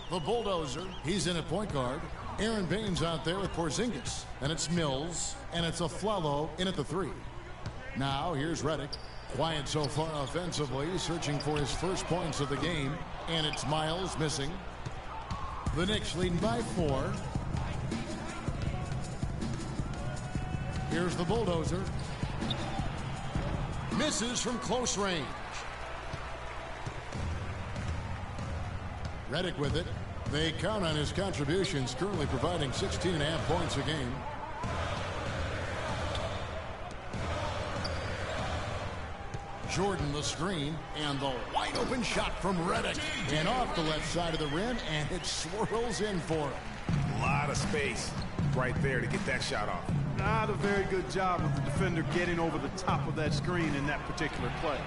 F: The bulldozer, he's in at point guard. Aaron Baines out there with Porzingis. And it's Mills, and it's Afflalo in at the 3. Now, here's Redick. Quiet so far offensively, searching for his first points of the game. And it's Miles missing. The Knicks leading by 4. Here's the bulldozer. Misses from close range. Redick with it. They count on his contributions, currently providing 16.5 points a game. Jordan the screen, and the wide open shot from Redick. And off the left side of the rim, and it swirls in for him.
G: A lot of space right there to get that shot off.
H: Not a very good job of the defender getting over the top of that screen in that particular play.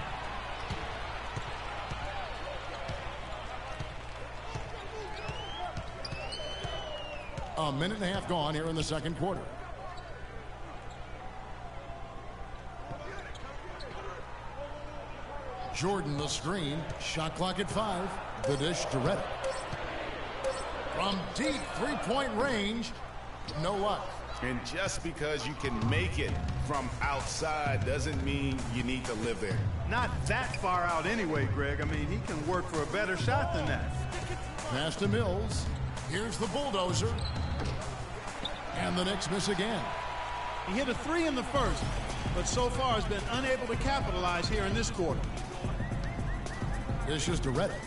F: A minute and a half gone here in the second quarter. Jordan the screen. Shot clock at 5. The dish to Redick. From deep 3-point range. No luck.
G: And just because you can make it from outside doesn't mean you need to live there.
H: Not that far out anyway, Greg. I mean, he can work for a better shot than that.
F: Pass to Mills. Here's the bulldozer. And the Knicks miss again.
H: He hit a 3 in the first, but so far has been unable to capitalize here in this quarter.
F: This is to Redick.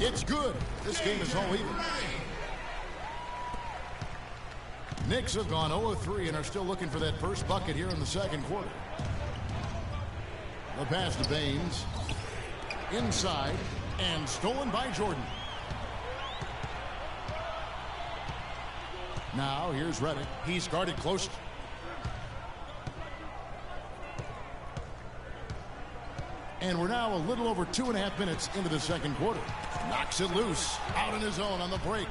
F: It's good. This game is all even. Knicks have gone 0-3 and are still looking for that first bucket here in the second quarter. The pass to Baines. Inside and stolen by Jordan. Now here's Redick. He's guarded close. And we're now a little over 2.5 minutes into the second quarter. Knocks it loose. Out on his own on the break.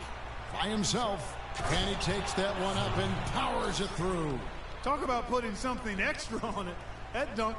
F: By himself. And he takes that one up and powers it through.
H: Talk about putting something extra on it. That dunk.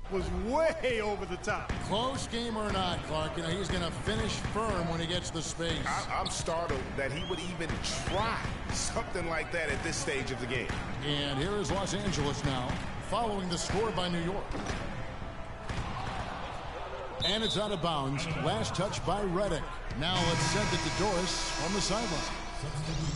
H: Was way over the top.
F: Close game or not, Clark, you know, he's going to finish firm when he gets the space.
G: I'm startled that he would even try something like that at this stage of the game.
F: And here is Los Angeles now, following the score by New York. And it's out of bounds. Last touch by Redick. Now let's send it to Doris on the sideline.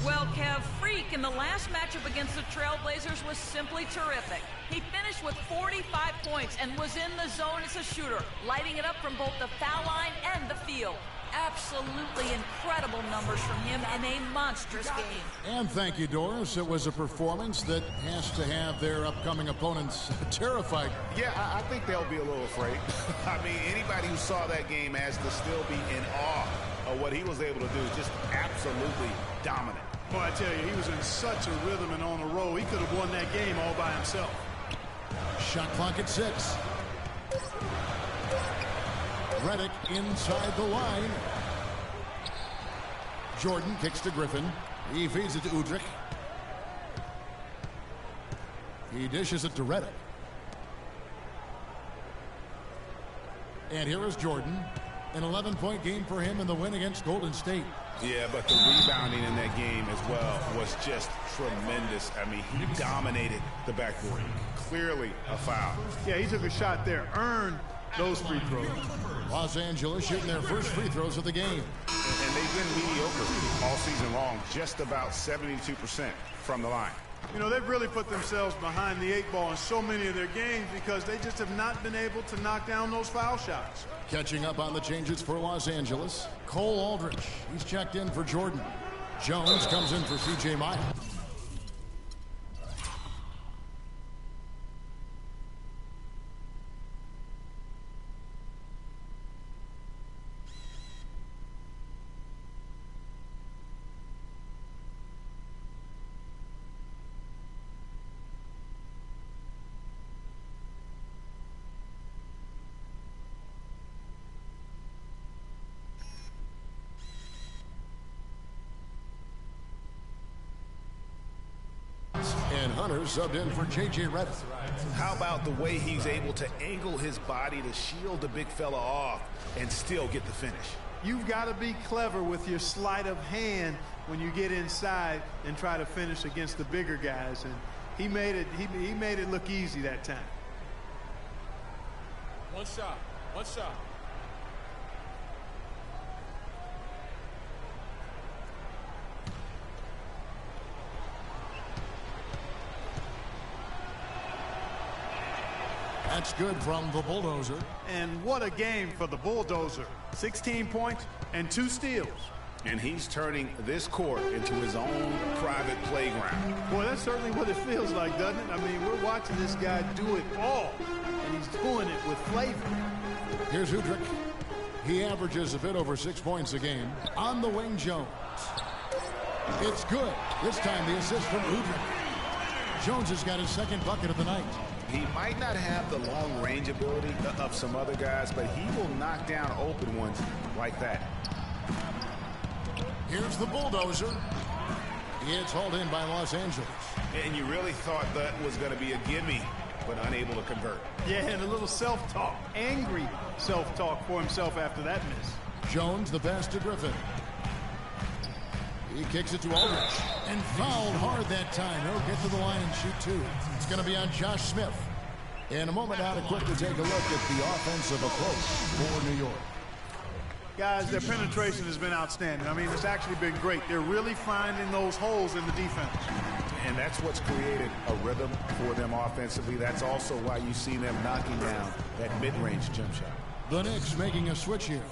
I: Well, Kev, Freak in the last matchup against the Trailblazers was simply terrific. He finished with 45 points and was in the zone as a shooter, lighting it up from both the foul line and the field. Absolutely incredible numbers from him in a monstrous game.
F: And thank you, Doris. It was a performance that has to have their upcoming opponents terrified.
G: Yeah, I think they'll be a little afraid. I mean, anybody who saw that game has to still be in awe of what he was able to do. Just absolutely dominant.
H: Well, I tell you, he was in such a rhythm and on a roll. He could have won that game all by himself.
F: Shot clock at 6. Redick inside the line. Jordan kicks to Griffin. He feeds it to Udrih. He dishes it to Redick. And here is Jordan. An 11-point game for him in the win against Golden State.
G: Yeah, but the rebounding in that game as well was just tremendous. I mean, he dominated the backcourt. Clearly a foul.
H: Yeah, he took a shot there. Earned those free throws.
F: Los Angeles shooting their first free throws of the game.
G: And they've been mediocre all season long, just about 72% from the line.
H: You know, they've really put themselves behind the 8 ball in so many of their games because they just have not been able to knock down those foul shots.
F: Catching up on the changes for Los Angeles, Cole Aldrich. He's checked in for Jordan. Jones comes in for C.J. Miles. And Hunter subbed in for J.J. Redick.
G: How about the way he's able to angle his body to shield the big fella off and still get the finish?
H: You've got to be clever with your sleight of hand when you get inside and try to finish against the bigger guys. And he made it look easy that time.
J: One shot.
F: That's good from the Bulldozer.
H: And what a game for the Bulldozer. 16 points and 2 steals.
G: And he's turning this court into his own private playground.
H: Boy, that's certainly what it feels like, doesn't it? I mean, we're watching this guy do it all, and he's doing it with flavor.
F: Here's Udrih. He averages a bit over 6 points a game. On the wing, Jones. It's good. This time the assist from Udrih. Jones has got his second bucket of the night.
G: He might not have the long range ability of some other guys, but he will knock down open ones like that.
F: Here's the Bulldozer. It's hauled in by Los Angeles.
G: And you really thought that was going to be a gimme, but unable to convert.
H: Yeah, and a little self-talk. Angry self-talk for himself after that miss.
F: Jones the pass to Griffin. He kicks it to Aldridge and fouled hard that time. He'll get to the line and shoot two. It's going to be on Josh Smith. In a moment now to quickly take a look at the offensive approach for New York.
H: Guys, their penetration has been outstanding. I mean, it's actually been great. They're really finding those holes in the defense.
G: And that's what's created a rhythm for them offensively. That's also why you see them knocking down that mid-range jump shot.
F: The Knicks making a switch here.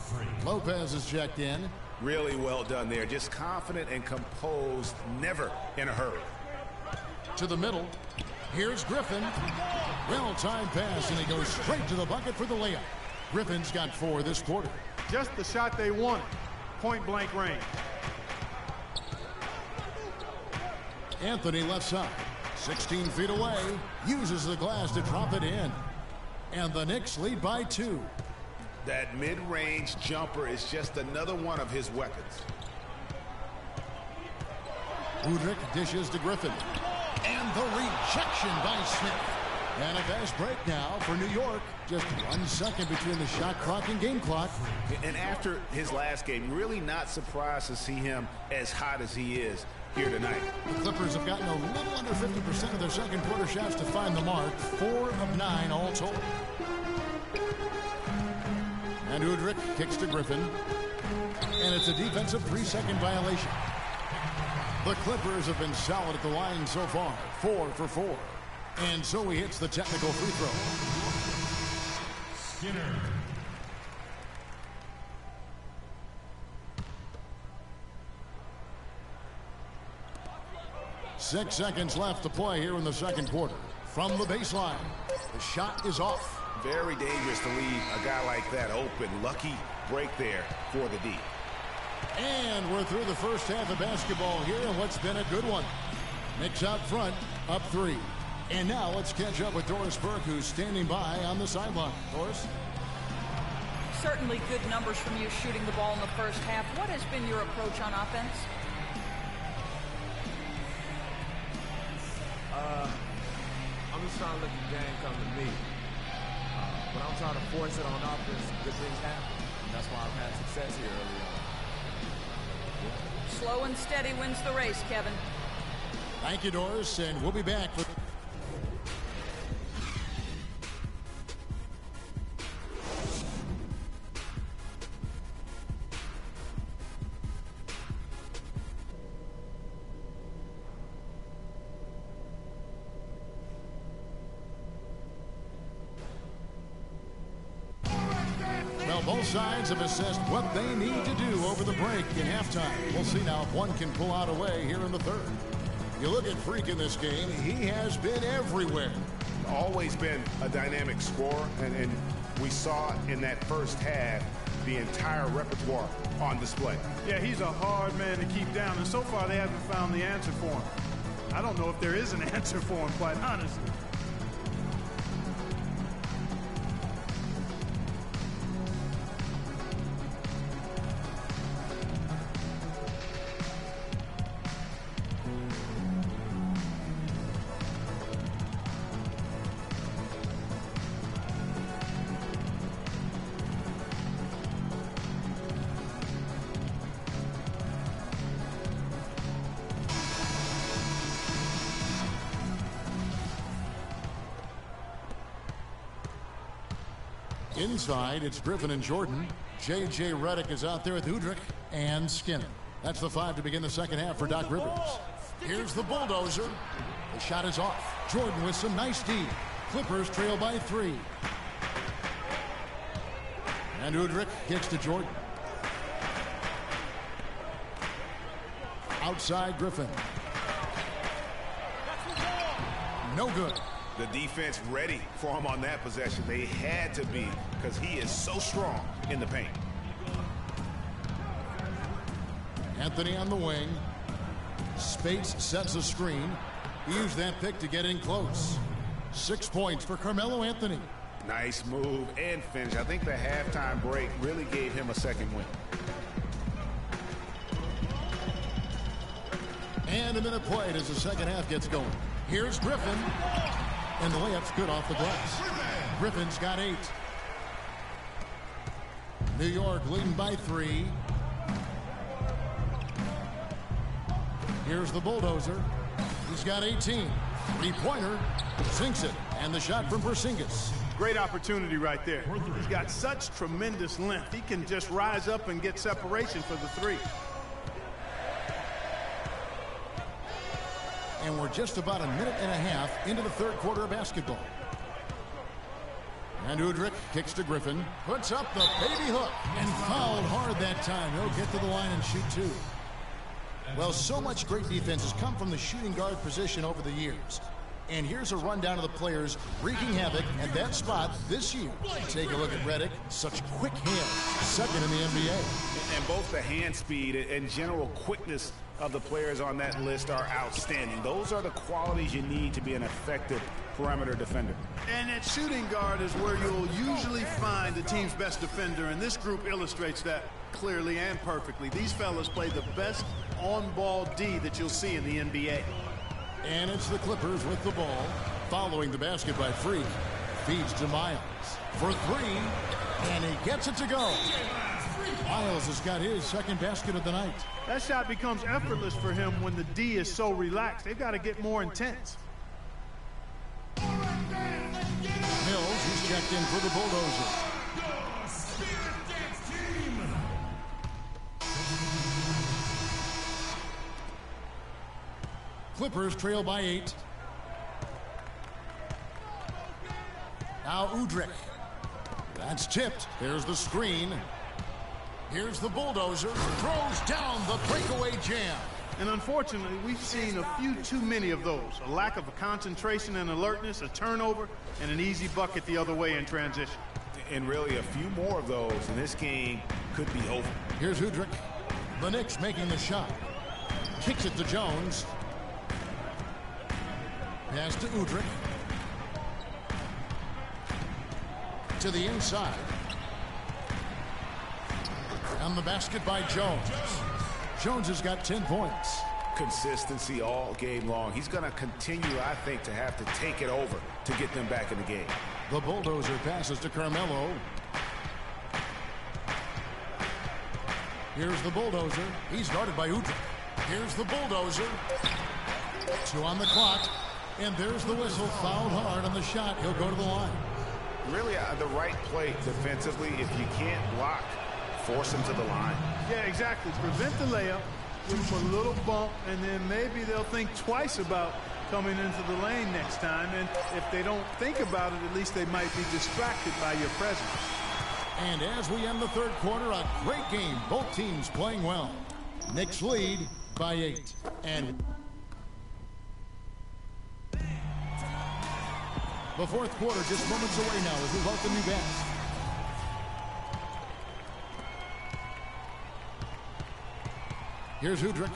F: Lopez is checked in.
G: Really well done there. Just confident and composed, never in a hurry.
F: To the middle. Here's Griffin. Well-timed pass, and he goes straight to the bucket for the layup. Griffin's got 4 this quarter.
H: Just the shot they wanted. Point-blank range.
F: Anthony left side. 16 feet away. Uses the glass to drop it in. And the Knicks lead by 2.
G: That mid-range jumper is just another one of his weapons.
F: Udrih dishes to Griffin. And the rejection by Smith. And a fast break now for New York. Just 1 second between the shot clock and game clock.
G: And after his last game, really not surprised to see him as hot as he is here tonight.
F: The Clippers have gotten a little under 50% of their second quarter shots to find the mark. 4 of 9 all told. And Udrih kicks to Griffin. And it's a defensive 3-second violation. The Clippers have been solid at the line so far. 4 for 4. And so he hits the technical free throw.
B: Skinner.
F: 6 seconds left to play here in the second quarter. From the baseline, the shot is off.
G: Very dangerous to leave a guy like that open. Lucky break there for the D.
F: And we're through the first half of basketball here, and what's been a good one. Knicks out front, up 3. And now let's catch up with Doris Burke, who's standing by on the sideline. Doris?
I: Certainly good numbers from you shooting the ball in the first half. What has been your approach on offense?
K: I'm just trying to let the game come to me. When I'm trying to force it on offense, good things happen. And that's why I've had success here early on.
I: Slow and steady wins the race, Kevin.
F: Thank you, Doris, and we'll be back with... Both sides have assessed what they need to do over the break in halftime. We'll see now if one can pull out a way here in the third. You look at Freak in this game, he has been everywhere.
G: Always been a dynamic scorer, and we saw in that first half the entire repertoire on display.
H: Yeah, he's a hard man to keep down, and so far they haven't found the answer for him. I don't know if there is an answer for him, quite honestly.
F: Inside, it's Griffin and Jordan. J.J. Redick is out there with Udrih and Skinner. That's the 5 to begin the second half for Doc Rivers. Here's the bulldozer. The shot is off. Jordan with some nice D. Clippers trail by 3. And Udrih kicks to Jordan. Outside Griffin. No good.
G: The defense ready for him on that possession. They had to be, because he is so strong in the paint.
F: Anthony on the wing. Spates sets a screen. He used that pick to get in close. 6 points for Carmelo Anthony.
G: Nice move and finish. I think the halftime break really gave him a second win.
F: And a minute played as the second half gets going. Here's Griffin. And the layup's good off the glass. Griffin's got 8. New York leading by 3. Here's the Bulldozer. He's got 18. Three-pointer. Sinks it. And the shot from Porzingis.
H: Great opportunity right there. He's got such tremendous length. He can just rise up and get separation for the three.
F: And we're just about a minute and a half into the third quarter of basketball. And Udrih kicks to Griffin. Puts up the baby hook. And fouled hard that time. He'll get to the line and shoot 2. Well, so much great defense has come from the shooting guard position over the years. And here's a rundown of the players wreaking havoc at that spot this year. Take a look at Redick. Such quick hands. Second in the NBA.
G: And both the hand speed and general quickness of the players on that list are outstanding. Those are the qualities you need to be an effective perimeter defender.
H: And at shooting guard is where you'll usually find the team's best defender, and this group illustrates that clearly and perfectly. These fellas play the best on-ball D that you'll see in the NBA.
F: And it's the Clippers with the ball. Following the basket by Freak. Feeds to Miles. For 3. And he gets it to go. Miles has got his second basket of the night.
H: That shot becomes effortless for him when the D is so relaxed. They've got to get more intense.
F: Mills, he's checked in for the Bulldozer. Clippers trail by 8. Now Udrih. That's tipped. There's the screen. Here's the Bulldozer. Throws down the breakaway jam.
H: And unfortunately, we've seen a few too many of those. A lack of concentration and alertness, a turnover, and an easy bucket the other way in transition.
G: And really a few more of those, and this game could be over.
F: Here's Udrih. The Knicks making the shot. Kicks it to Jones. Pass to Udrih. To the inside. And the basket by Jones. Jones has got 10 points.
G: Consistency all game long. He's going to continue, I think, to have to take it over to get them back in the game.
F: The Bulldozer passes to Carmelo. Here's the Bulldozer. He's guarded by Udrih. Here's the Bulldozer. 2 on the clock. And there's the whistle. Fouled hard on the shot. He'll go to the line.
G: Really the right play defensively. If you can't block, force him to the line.
H: Yeah, exactly. Prevent the layup, give him a little bump, and then maybe they'll think twice about coming into the lane next time. And if they don't think about it, at least they might be distracted by your presence.
F: And as we end the third quarter, a great game. Both teams playing well. Knicks lead by 8. And the fourth quarter just moments away now as we welcome you back. Here's Udrih.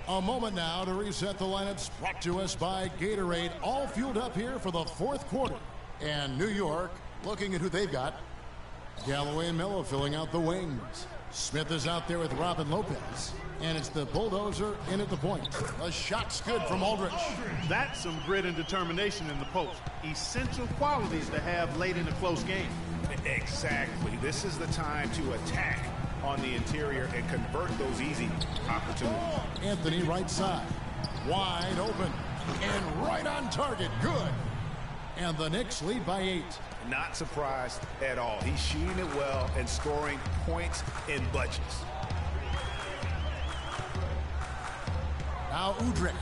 F: A moment now to reset the lineups, brought to us by Gatorade. All fueled up here for the fourth quarter. And New York looking at who they've got. Galloway and Melo filling out the wings. Smith is out there with Robin Lopez. And it's the Bulldozer in at the point. A shot's good from Aldridge.
H: That's some grit and determination in the post. Essential qualities to have late in a close game.
G: Exactly. This is the time to attack on the interior and convert those easy opportunities.
F: Anthony right side. Wide open. And right on target. Good. And the Knicks lead by 8.
G: Not surprised at all. He's shooting it well and scoring points in bunches.
F: Now Udrih.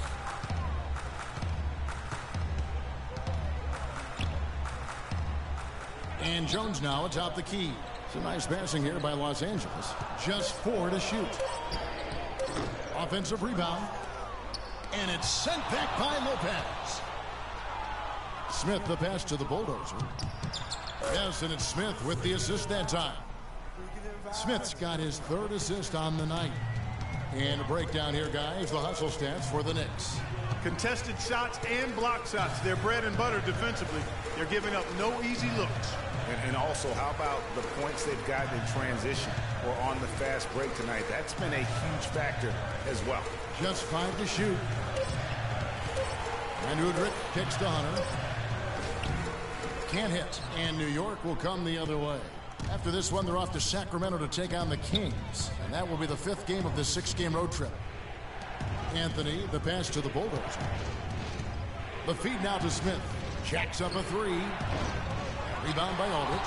F: And Jones now atop the key. Some nice passing here by Los Angeles. Just 4 to shoot. Offensive rebound. And it's sent back by Lopez. Smith the pass to the Bulldozer. Yes, and it's Smith with the assist that time. Smith's got his 3rd assist on the night. And a breakdown here, guys. The hustle stats for the Knicks.
H: Contested shots and block shots. They're bread and butter defensively. They're giving up no easy looks.
G: And also, how about the points they've gotten in transition or on the fast break tonight? That's been a huge factor as well.
F: Just 5 to shoot. And Udrih kicks to Hunter. can't hit, and New York will come the other way. After this one, they're off to Sacramento to take on the Kings, and that will be the 5th game of the 6-game road trip. Anthony, the pass to the Bulldozer. The feed now to Smith. Jacks up a 3. Rebound by Aldridge.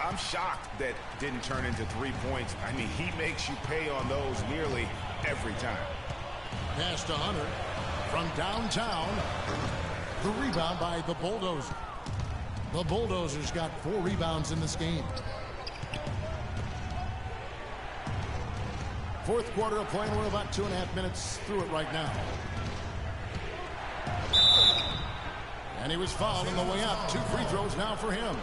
G: I'm shocked that didn't turn into 3 points. I mean, he makes you pay on those nearly every time.
F: Pass to Hunter from downtown. The rebound by the Bulldozer. The Bulldozers got 4 rebounds in this game. 4th quarter of play. We're about 2.5 minutes through it right now. And he was fouled on the way up. 2 free throws now for him.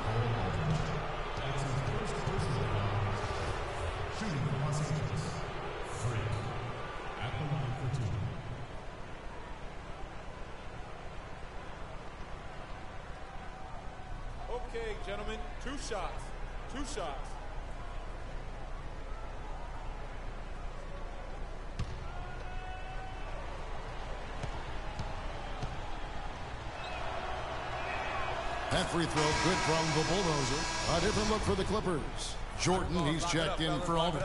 L: Okay, gentlemen, 2 shots. 2 shots.
F: That free throw good from the Bulldozer. A different look for the Clippers. Jordan, he's checked in for Aldridge.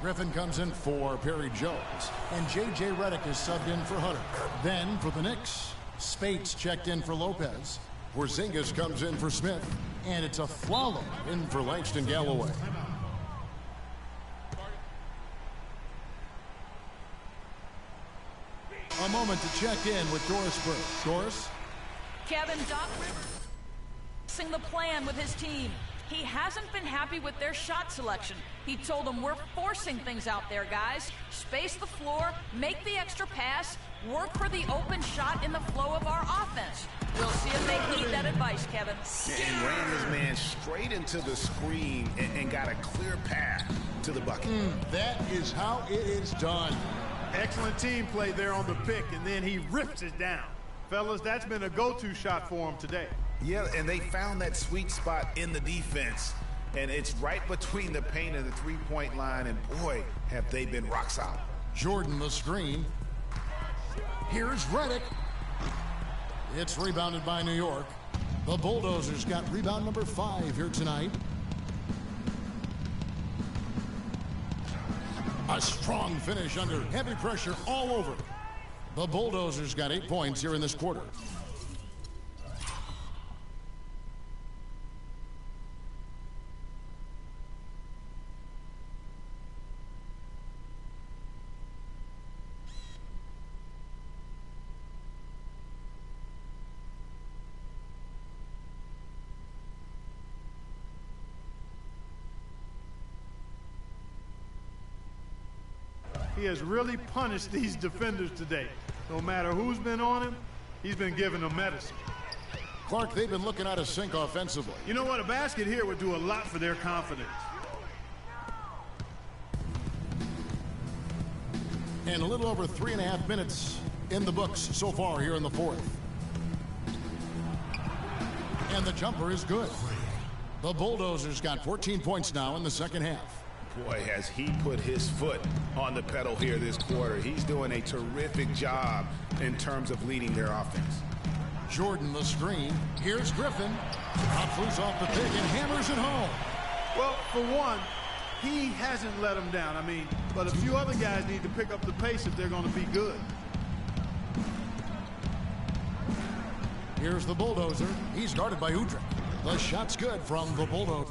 F: Griffin comes in for Perry Jones. And J.J. Redick is subbed in for Hunter. Then for the Knicks, Spates checked in for Lopez. Porzingis comes in for Smith. And it's a Flalo in for Langston Galloway. A moment to check in with Doris Burke. Doris?
I: Kevin, Doc Rivers the plan with his team. He hasn't been happy with their shot selection. He told them, we're forcing things out there, guys. Space the floor, make the extra pass, work for the open shot in the flow of our offense. We'll see if they heed that advice, Kevin.
G: And ran his man straight into the screen and got a clear path to the bucket.
F: That is how it is done.
H: Excellent team play there on the pick, and then he rips it down. Fellas, that's been a go-to shot for him today.
G: Yeah, and they found that sweet spot in the defense, and it's right between the paint and the three-point line, and boy, have they been rock solid.
F: Jordan the screen. Here's Redick. It's rebounded by New York. The Bulldozers got rebound number 5 here tonight. A strong finish under heavy pressure all over. The Bulldozers got 8 points here in this quarter.
H: He has really punished these defenders today. No matter who's been on him, he's been giving them medicine.
F: Clark, they've been looking out of sync offensively.
H: You know what? A basket here would do a lot for their confidence.
F: And a little over 3.5 minutes in the books so far here in the fourth. And the jumper is good. The Bulldozers got 14 points now in the second half.
G: Boy, has he put his foot on the pedal here this quarter. He's doing a terrific job in terms of leading their offense.
F: Jordan the screen. Here's Griffin. Outflews off the pick and hammers it home.
H: Well, for one, he hasn't let them down. I mean, but a few other guys need to pick up the pace if they're going to be good.
F: Here's the Bulldozer. He's guarded by Udrih. The shot's good from the Bulldozer.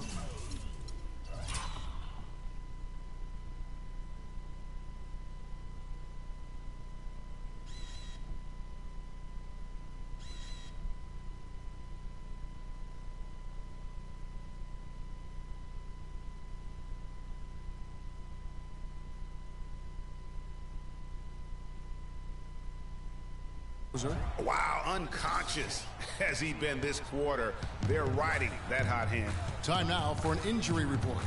G: Wow, unconscious has he been this quarter. They're riding that hot hand.
F: Time now for an injury report.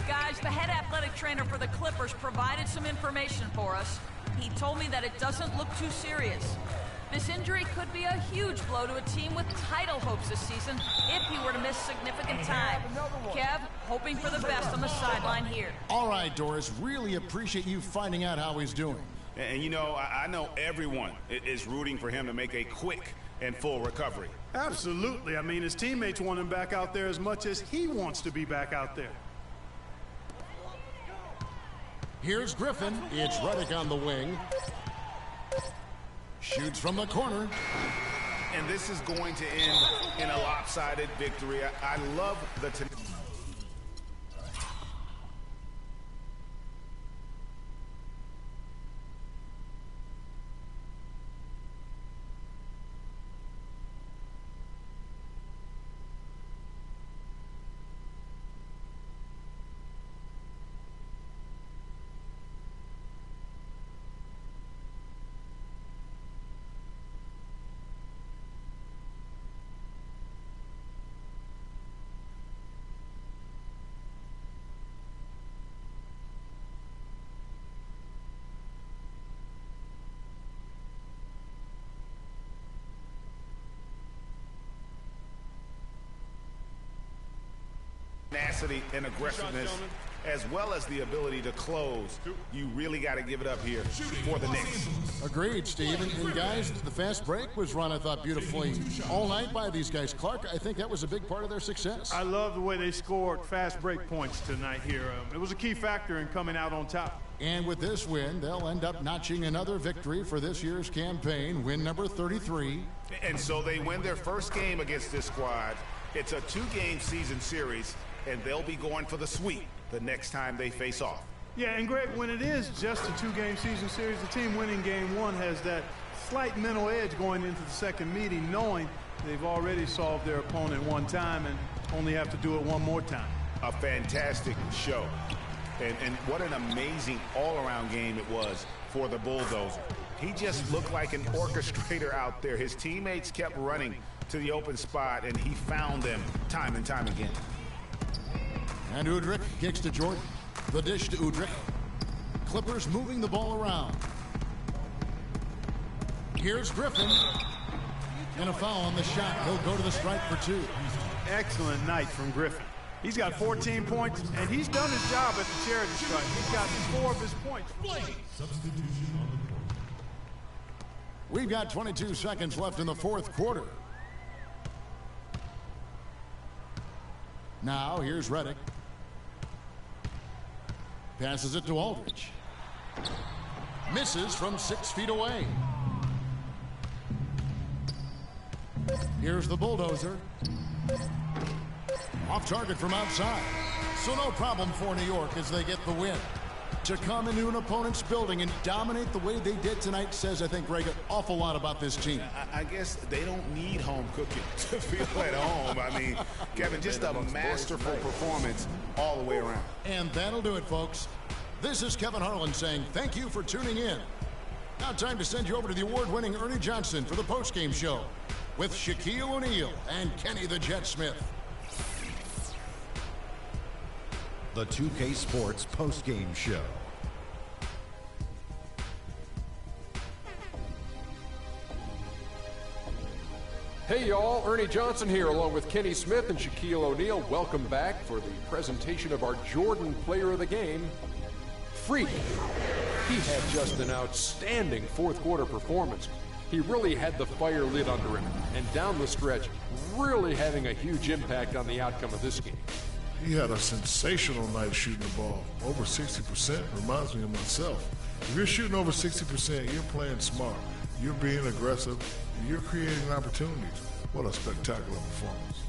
I: Guys, the head athletic trainer for the Clippers provided some information for us. He told me that it doesn't look too serious. This injury could be a huge blow to a team with title hopes this season if he were to miss significant time. Kev, hoping for the best on the sideline here.
F: All right, Doris, really appreciate you finding out how he's doing.
G: And you know, I know everyone is rooting for him to make a quick and full recovery.
H: Absolutely. I mean, his teammates want him back out there as much as he wants to be back out there.
F: Here's Griffin. It's Redick on the wing. Shoots from the corner.
G: And this is going to end in a lopsided victory. I love the... tenacity and aggressiveness, as well as the ability to close. You really got to give it up here for the Knicks.
F: Agreed, Steve. And guys, the fast break was run, I thought, beautifully all night by these guys. Clark, I think that was a big part of their success.
H: I love the way they scored fast break points tonight here. It was a key factor in coming out on top.
F: And with this win, they'll end up notching another victory for this year's campaign, win number 33.
G: And so they win their first game against this squad. It's a 2-game season series, and they'll be going for the sweep the next time they face off.
H: Yeah, and Greg, when it is just a 2-game season series, the team winning game 1 has that slight mental edge going into the second meeting, knowing they've already solved their opponent one time and only have to do it one more time.
G: A fantastic show. And what an amazing all-around game it was for the Bulldozer. He just looked like an orchestrator out there. His teammates kept running to the open spot, and he found them time and time again.
F: And Udrih kicks to Jordan. The dish to Udrih. Clippers moving the ball around. Here's Griffin. And a foul on the shot. He'll go to the strike for 2.
H: Excellent night from Griffin. He's got 14 points, and he's done his job at the charity strike. He's got 4 of his points.
F: We've got 22 seconds left in the fourth quarter. Now, here's Redick. Passes it to Aldridge. Misses from 6 feet away. Here's the Bulldozer. Off target from outside. So no problem for New York as they get the win. To come into an opponent's building and dominate the way they did tonight says, I think, Greg, an awful lot about this team.
G: I guess they don't need home cooking to feel at home. I mean, Kevin, just a masterful performance all the way around.
F: And that'll do it, folks. This is Kevin Harlan saying thank you for tuning in. Now time to send you over to the award-winning Ernie Johnson for the postgame show with Shaquille O'Neal and Kenny the Jet Smith.
B: The 2K Sports postgame show.
C: Hey y'all, Ernie Johnson here along with Kenny Smith and Shaquille O'Neal. Welcome back for the presentation of our Jordan Player of the Game, Freak. He had just an outstanding fourth quarter performance. He really had the fire lit under him, and down the stretch, really having a huge impact on the outcome of this game.
D: He had a sensational night shooting the ball. Over 60% reminds me of myself. If you're shooting over 60%, you're playing smart. You're being aggressive, and you're creating opportunities. What a spectacular performance.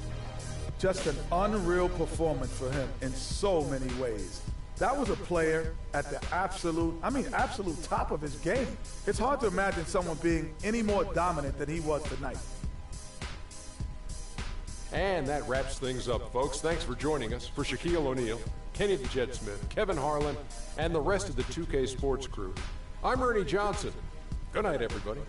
E: Just an unreal performance for him in so many ways. That was a player at the absolute top of his game. It's hard to imagine someone being any more dominant than he was tonight.
C: And that wraps things up, folks. Thanks for joining us. For Shaquille O'Neal, Kenny the Jet Smith, Kevin Harlan, and the rest of the 2K Sports crew, I'm Ernie Johnson. Good night, everybody.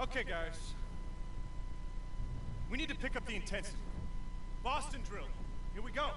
J: Okay, guys. We need to pick up the intensity. Boston drill. Here we go.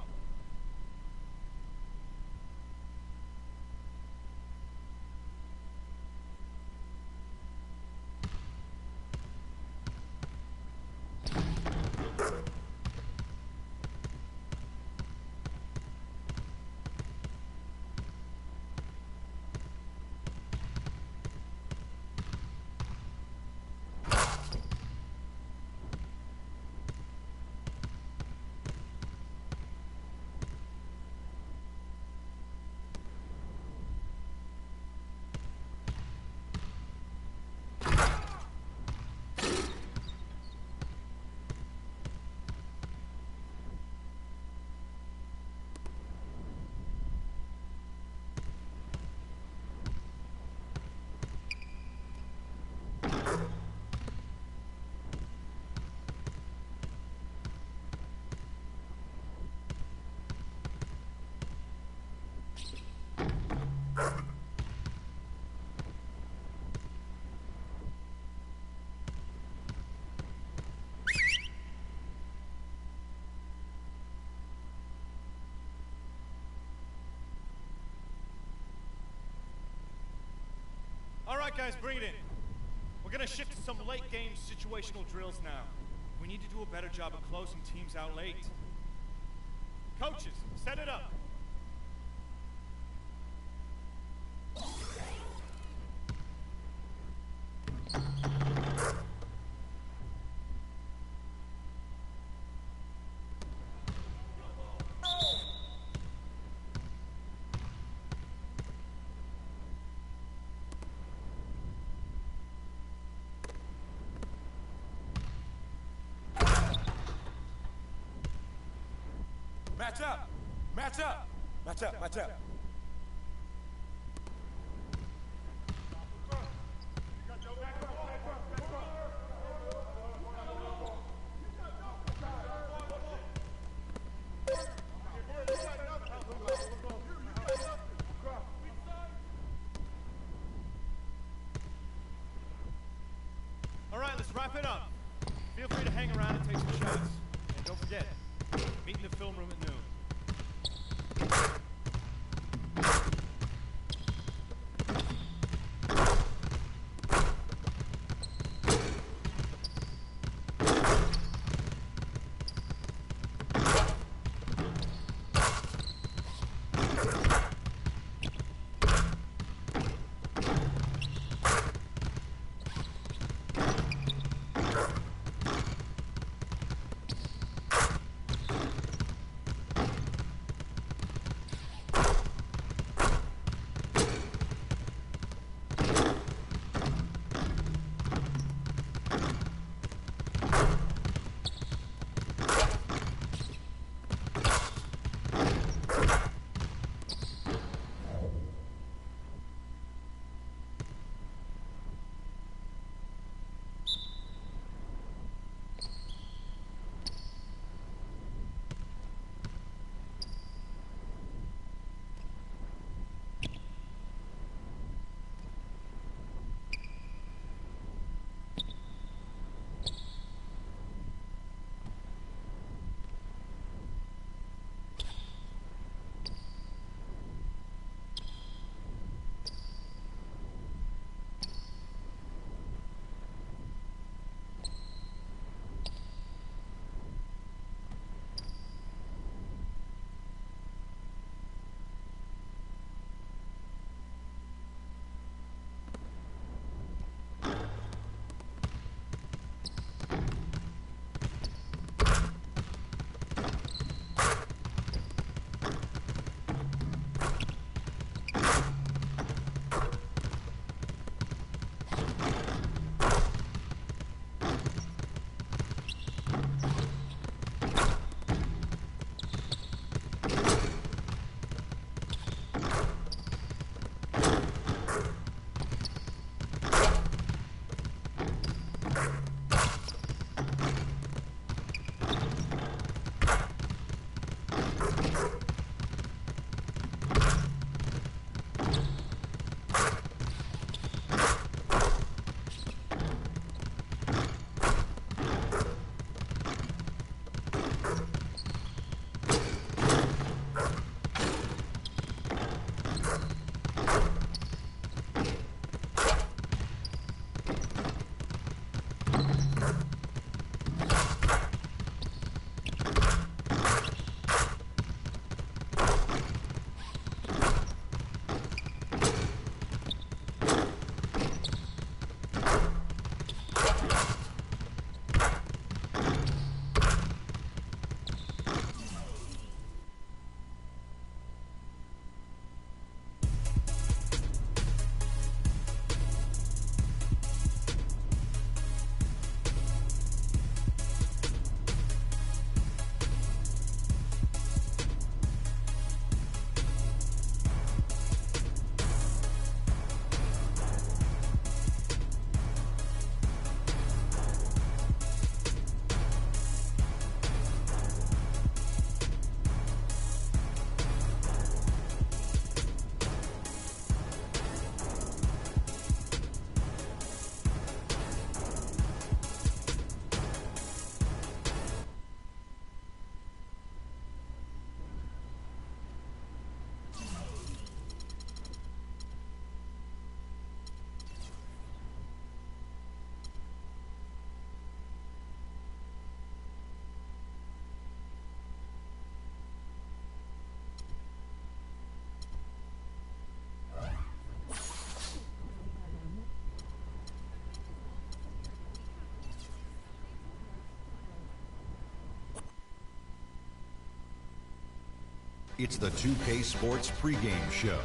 J: All right, guys, bring it in. We're gonna shift to some late game situational drills now. We need to do a better job of closing teams out late. Coaches, set it up.
L: Match up! Match up! Match up, match up.
J: All right, let's wrap it up. Feel free to hang around and take some shots. And don't forget, meet in the film room at noon.
B: It's the 2K Sports pregame show.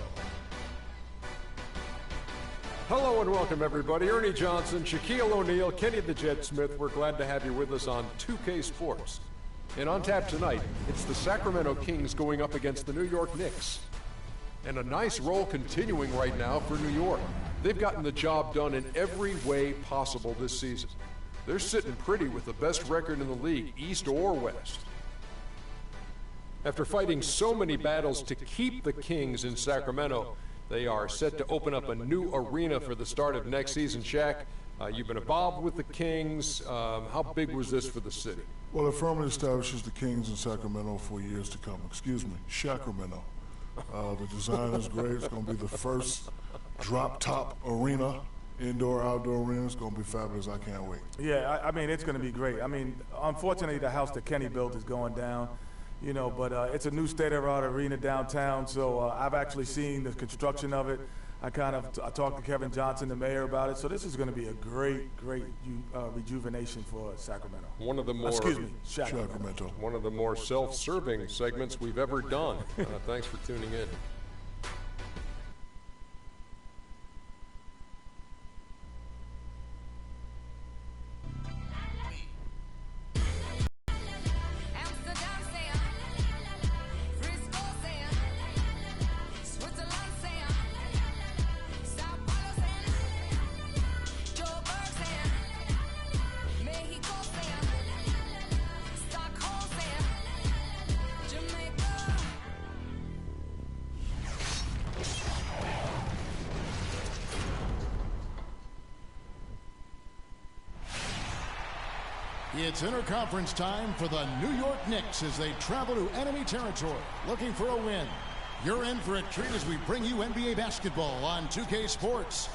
C: Hello and welcome, everybody. Ernie Johnson, Shaquille O'Neal, Kenny the Jet Smith. We're glad to have you with us on 2K Sports. And on tap tonight, it's the Sacramento Kings going up against the New York Knicks. And a nice roll continuing right now for New York. They've gotten the job done in every way possible this season. They're sitting pretty with the best record in the league, East or West. After fighting so many battles to keep the Kings in Sacramento, they are set to open up a new arena for the start of next season. Shaq, you've been involved with the Kings. How big was this for the city?
D: Well, it firmly establishes the Kings in Sacramento for years to come. Excuse me, Sacramento. The design is great. It's going to be the first drop-top arena, indoor-outdoor arena. It's going to be fabulous. I can't wait.
E: Yeah, I mean, it's going to be great. I mean, unfortunately, the house that Kenny built is going down. You know, but it's a new state-of-the-art arena downtown, so I've actually seen the construction of it. I talked to Kevin Johnson, the mayor, about it. So this is going to be a great rejuvenation for Sacramento.
C: One of the more
E: Sacramento.
C: One of the more self-serving segments we've ever done. Thanks for tuning in.
F: It's interconference time for the New York Knicks as they travel to enemy territory looking for a win. You're in for a treat as we bring you NBA basketball on 2K Sports.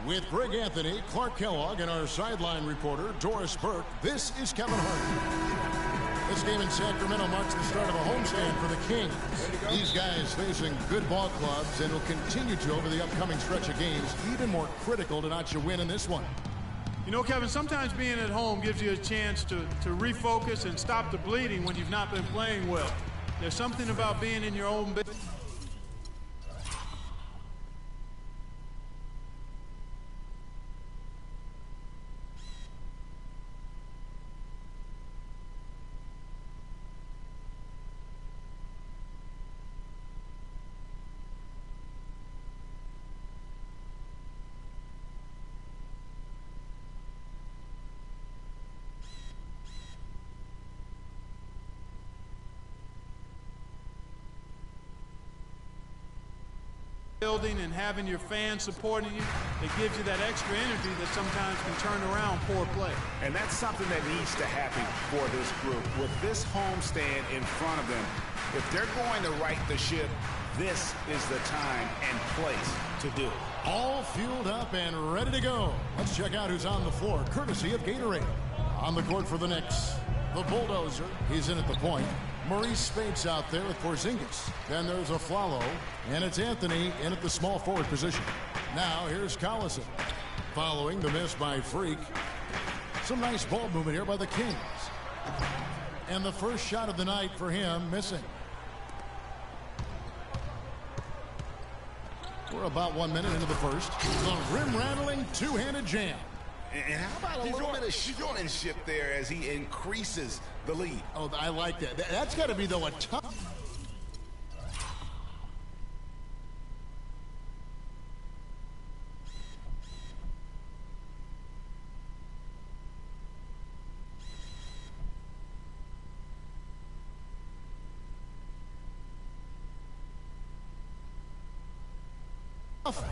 F: With Greg Anthony, Clark Kellogg, and our sideline reporter, Doris Burke, this is Kevin Harlan. This game in Sacramento marks the start of a homestand for the Kings. These guys facing good ball clubs and will continue to over the upcoming stretch of games, even more critical to notch a win in this one.
H: You know, Kevin, sometimes being at home gives you a chance to refocus and stop the bleeding when you've not been playing well. There's something about being in your own business. Building and having your fans supporting you, it gives you that extra energy that sometimes can turn around poor play.
G: And that's something that needs to happen for this group. With this homestand in front of them, if they're going to right the ship, this is the time and place to do it.
F: All fueled up and ready to go. Let's check out who's on the floor, courtesy of Gatorade. On the court for the Knicks, the Bulldozer. He's in at the point. Maurice Spates out there with Porzingis. Then there's Afflalo, and it's Anthony in at the small forward position. Now here's Collison. Following the miss by Freak. Some nice ball movement here by the Kings. And the first shot of the night for him missing. We're about 1 minute into the first. The rim-rattling two-handed jam.
G: And how about a little bit of showmanship there as he increases the lead?
F: Oh, I like that. That's got to be, though, a tough...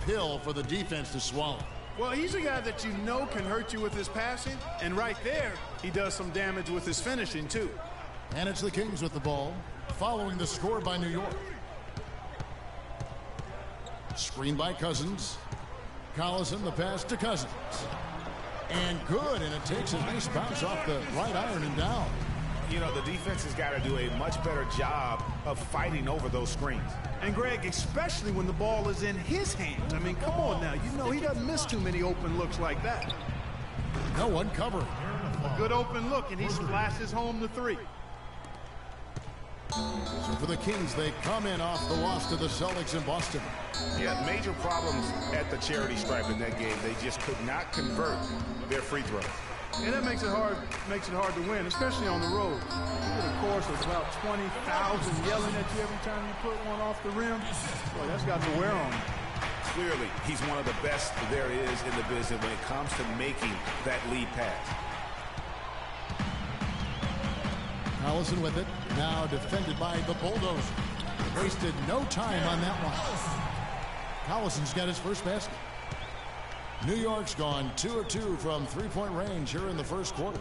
F: pill for the defense to swallow.
H: Well, he's a guy that you know can hurt you with his passing, and right there, he does some damage with his finishing, too.
F: And it's the Kings with the ball, following the score by New York. Screen by Cousins. Collison, the pass to Cousins. And good, and it takes a nice bounce off the right iron and down.
G: You know, the defense has got to do a much better job of fighting over those screens.
H: And, Greg, especially when the ball is in his hands. I mean, come on now. You know he doesn't miss too many open looks like that.
F: No one covering.
H: A good open look, and he splashes home the three.
F: So for the Kings, they come in off the loss to the Celtics in Boston.
G: Yeah, major problems at the charity stripe in that game. They just could not convert their free throws.
H: And that makes it hard to win, especially on the road. Over the course of about 20,000 yelling at you every time you put one off the rim, boy, that's got to wear on you.
G: Clearly, he's one of the best there is in the business when it comes to making that lead pass.
F: Collison with it, now defended by the Bulldozer. Wasted no time on that one. Collison's got his first basket. New York's gone 2 of 2 from three-point range here in the first quarter.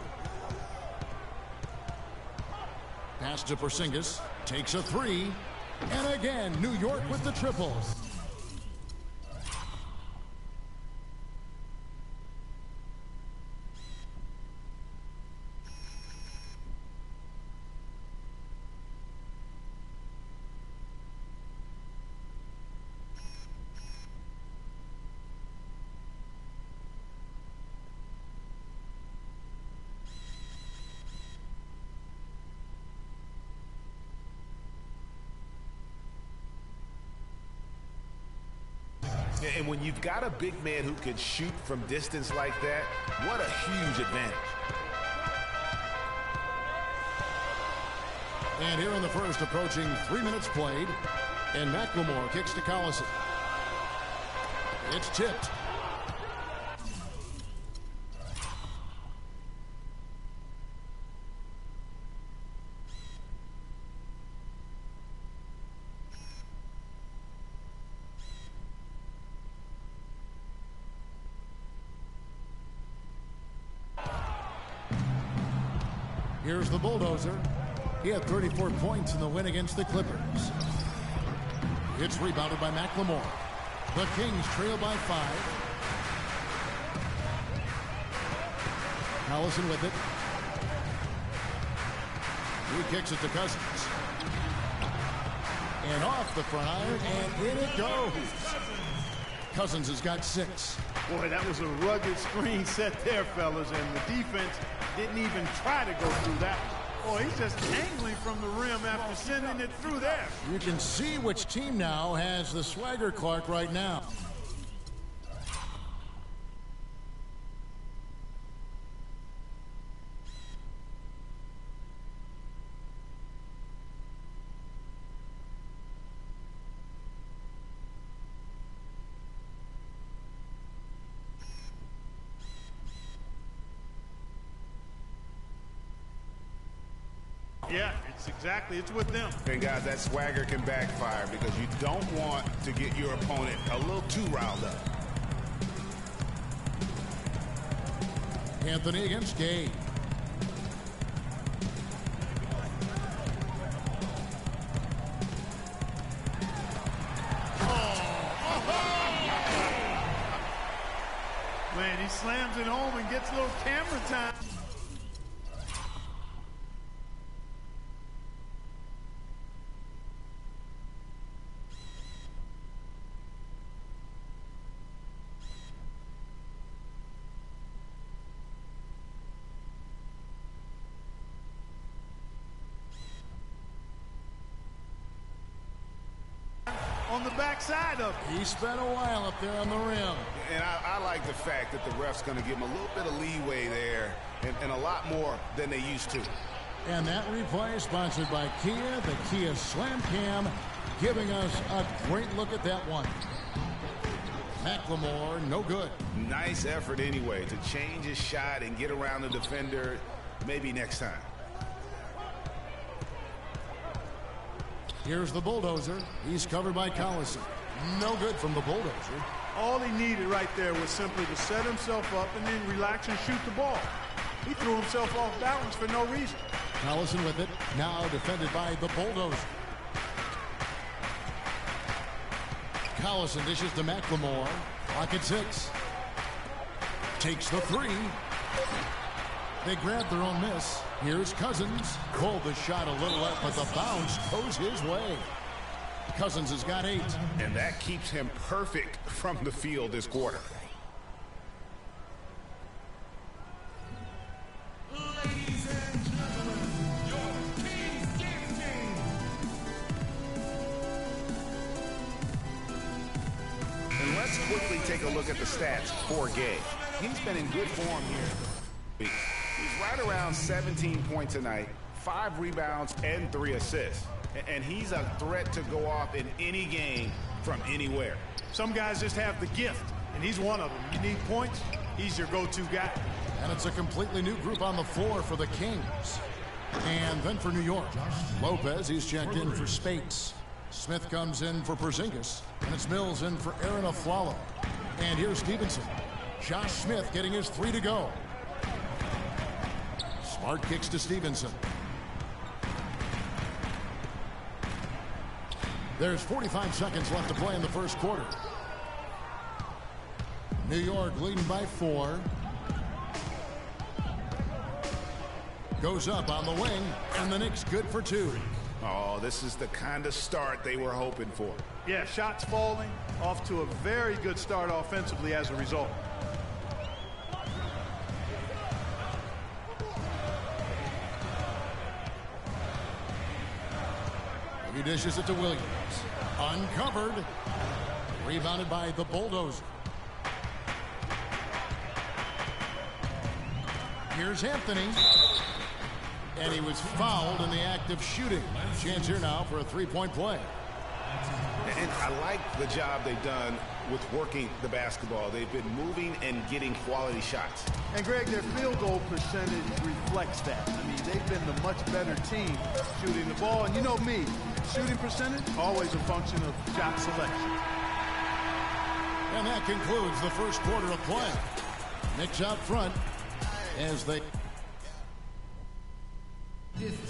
F: Pass to Porzingis, takes a three, and again, New York with the triple.
G: And when you've got a big man who can shoot from distance like that, what a huge advantage.
F: And here in the first, approaching 3 minutes played, and McLemore kicks to Collison. It's tipped. Here's the Bulldozer. He had 34 points in the win against the Clippers. It's rebounded by McLemore. The Kings trail by 5. Collison with it. He kicks it to Cousins. And off the front iron, and in it goes. Cousins has got 6.
H: Boy, that was a rugged screen set there, fellas, and the defense didn't even try to go through that. Boy, he's just angling from the rim after sending it through there.
F: You can see which team now has the swagger Clark right now.
H: Yeah, it's with them.
G: And guys, that swagger can backfire because you don't want to get your opponent a little too riled up.
F: Anthony against Gay.
H: Man, he slams it home and gets a little camera time. On the backside of it.
F: He spent a while up there on the rim.
G: And I like the fact that the ref's going to give him a little bit of leeway there and a lot more than they used to.
F: And that replay sponsored by Kia, the Kia Slam Cam, giving us a great look at that one. McLemore, no good.
G: Nice effort anyway to change his shot and get around the defender maybe next time.
F: Here's the Bulldozer. He's covered by Collison. No good from the Bulldozer.
H: All he needed right there was simply to set himself up and then relax and shoot the ball. He threw himself off balance for no reason.
F: Collison with it. Now defended by the Bulldozer. Collison dishes to McLemore. Clock at 6. Takes the 3. They grab their own miss. Here's Cousins. Pulled the shot a little up, but the bounce goes his way. Cousins has got 8.
G: And that keeps him perfect from the field this quarter.
M: Ladies and gentlemen, your Kings game team.
G: a look at the stats for Gay. He's been in good form here. He's right around 17 points a night, 5 rebounds, and 3 assists. And he's a threat to go off in any game from anywhere.
H: Some guys just have the gift, and he's one of them. You need points, he's your go-to guy.
F: And it's a completely new group on the floor for the Kings. And then for New York, Lopez, he's checked in for Spates. Smith comes in for Porzingis, and it's Mills in for Aaron Aflalo. And here's Stevenson. Josh Smith getting his 3 to go. Smart kicks to Stevenson. There's 45 seconds left to play in the first quarter. New York leading by 4. Goes up on the wing, and the Knicks good for 2.
G: Oh, this is the kind of start they were hoping for.
H: Yeah, shots falling, off to a very good start offensively as a result.
F: He dishes it to Williams. Uncovered. Rebounded by the Bulldozer. Here's Anthony. And he was fouled in the act of shooting. Chance here now for a 3-point play.
G: And I like the job they've done with working the basketball. They've been moving and getting quality shots.
H: And Greg, their field goal percentage reflects that. I mean, they've been the much better team shooting the ball. And you know me, shooting percentage, always a function of shot selection.
F: And that concludes the first quarter of play. Knicks out front as they...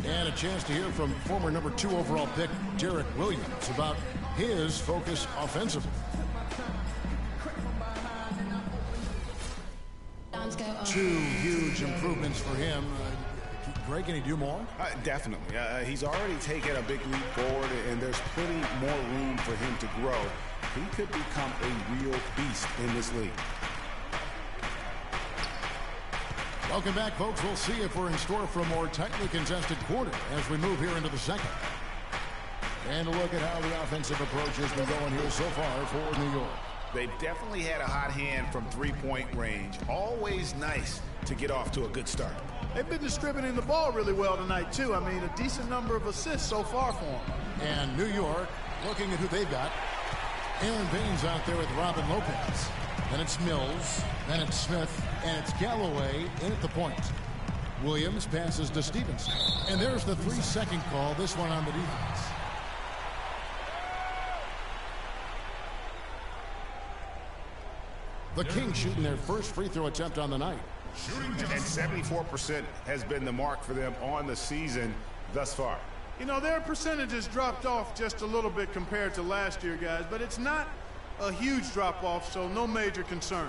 F: And a chance to hear from former number 2 overall pick Derek Williams about his focus offensively. 2 huge improvements for him. Greg, can he do more?
G: Definitely. He's already taken a big leap forward, and there's plenty more room for him to grow. He could become a real beast in this league.
F: Welcome back, folks. We'll see if we're in store for a more tightly contested quarter as we move here into the second. And a look at how the offensive approach has been going here so far for New York.
G: They've definitely had a hot hand from 3-point range. Always nice to get off to a good start.
H: They've been distributing the ball really well tonight, too. I mean, a decent number of assists so far for them.
F: And New York, looking at who they've got. Aaron Baines out there with Robin Lopez. Then it's Mills, then it's Smith, and it's Galloway in at the point. Williams passes to Stevenson. And there's the 3-second call, this one on the defense. The Kings shooting their first free throw attempt on the night.
G: And 74% has been the mark for them on the season thus far.
H: You know, their percentages dropped off just a little bit compared to last year, guys, but it's not a huge drop-off, so no major concern.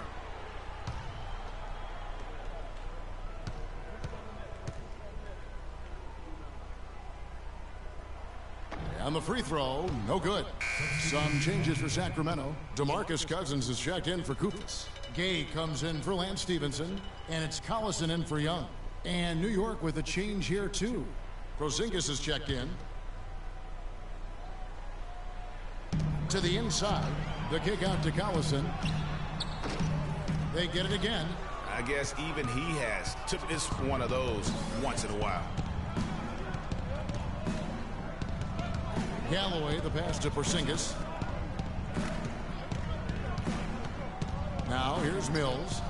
F: On the free throw, no good. Some changes for Sacramento. DeMarcus Cousins is checked in for Koufos. Gay comes in for Lance Stevenson, and it's Collison in for Young. And New York with a change here, too. Porzingis is checked in. To the inside, the kick out to Collison. They get it again.
G: I guess even he has to miss one of those once in a while.
F: Galloway, the pass to Porzingis. Now here's Mills.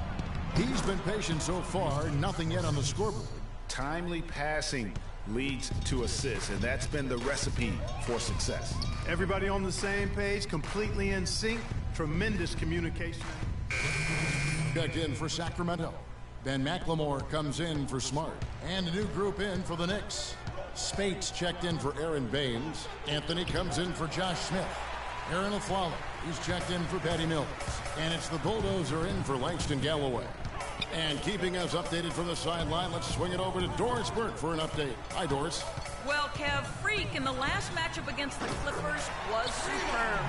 F: He's been patient so far, nothing yet on the scoreboard.
G: Timely passing leads to assists, and that's been the recipe for success.
H: Everybody on the same page, completely in sync, tremendous communication.
F: Checked in for Sacramento. Ben McLemore comes in for Smart. And a new group in for the Knicks. Spates checked in for Aaron Baines. Anthony comes in for Josh Smith. Aaron Aflalo, he's checked in for Patty Mills. And it's the Bulldozer in for Langston Galloway. And keeping us updated from the sideline, let's swing it over to Doris Burke for an update. Hi, Doris.
I: Well, Kev, Freak in the last matchup against the Clippers was superb.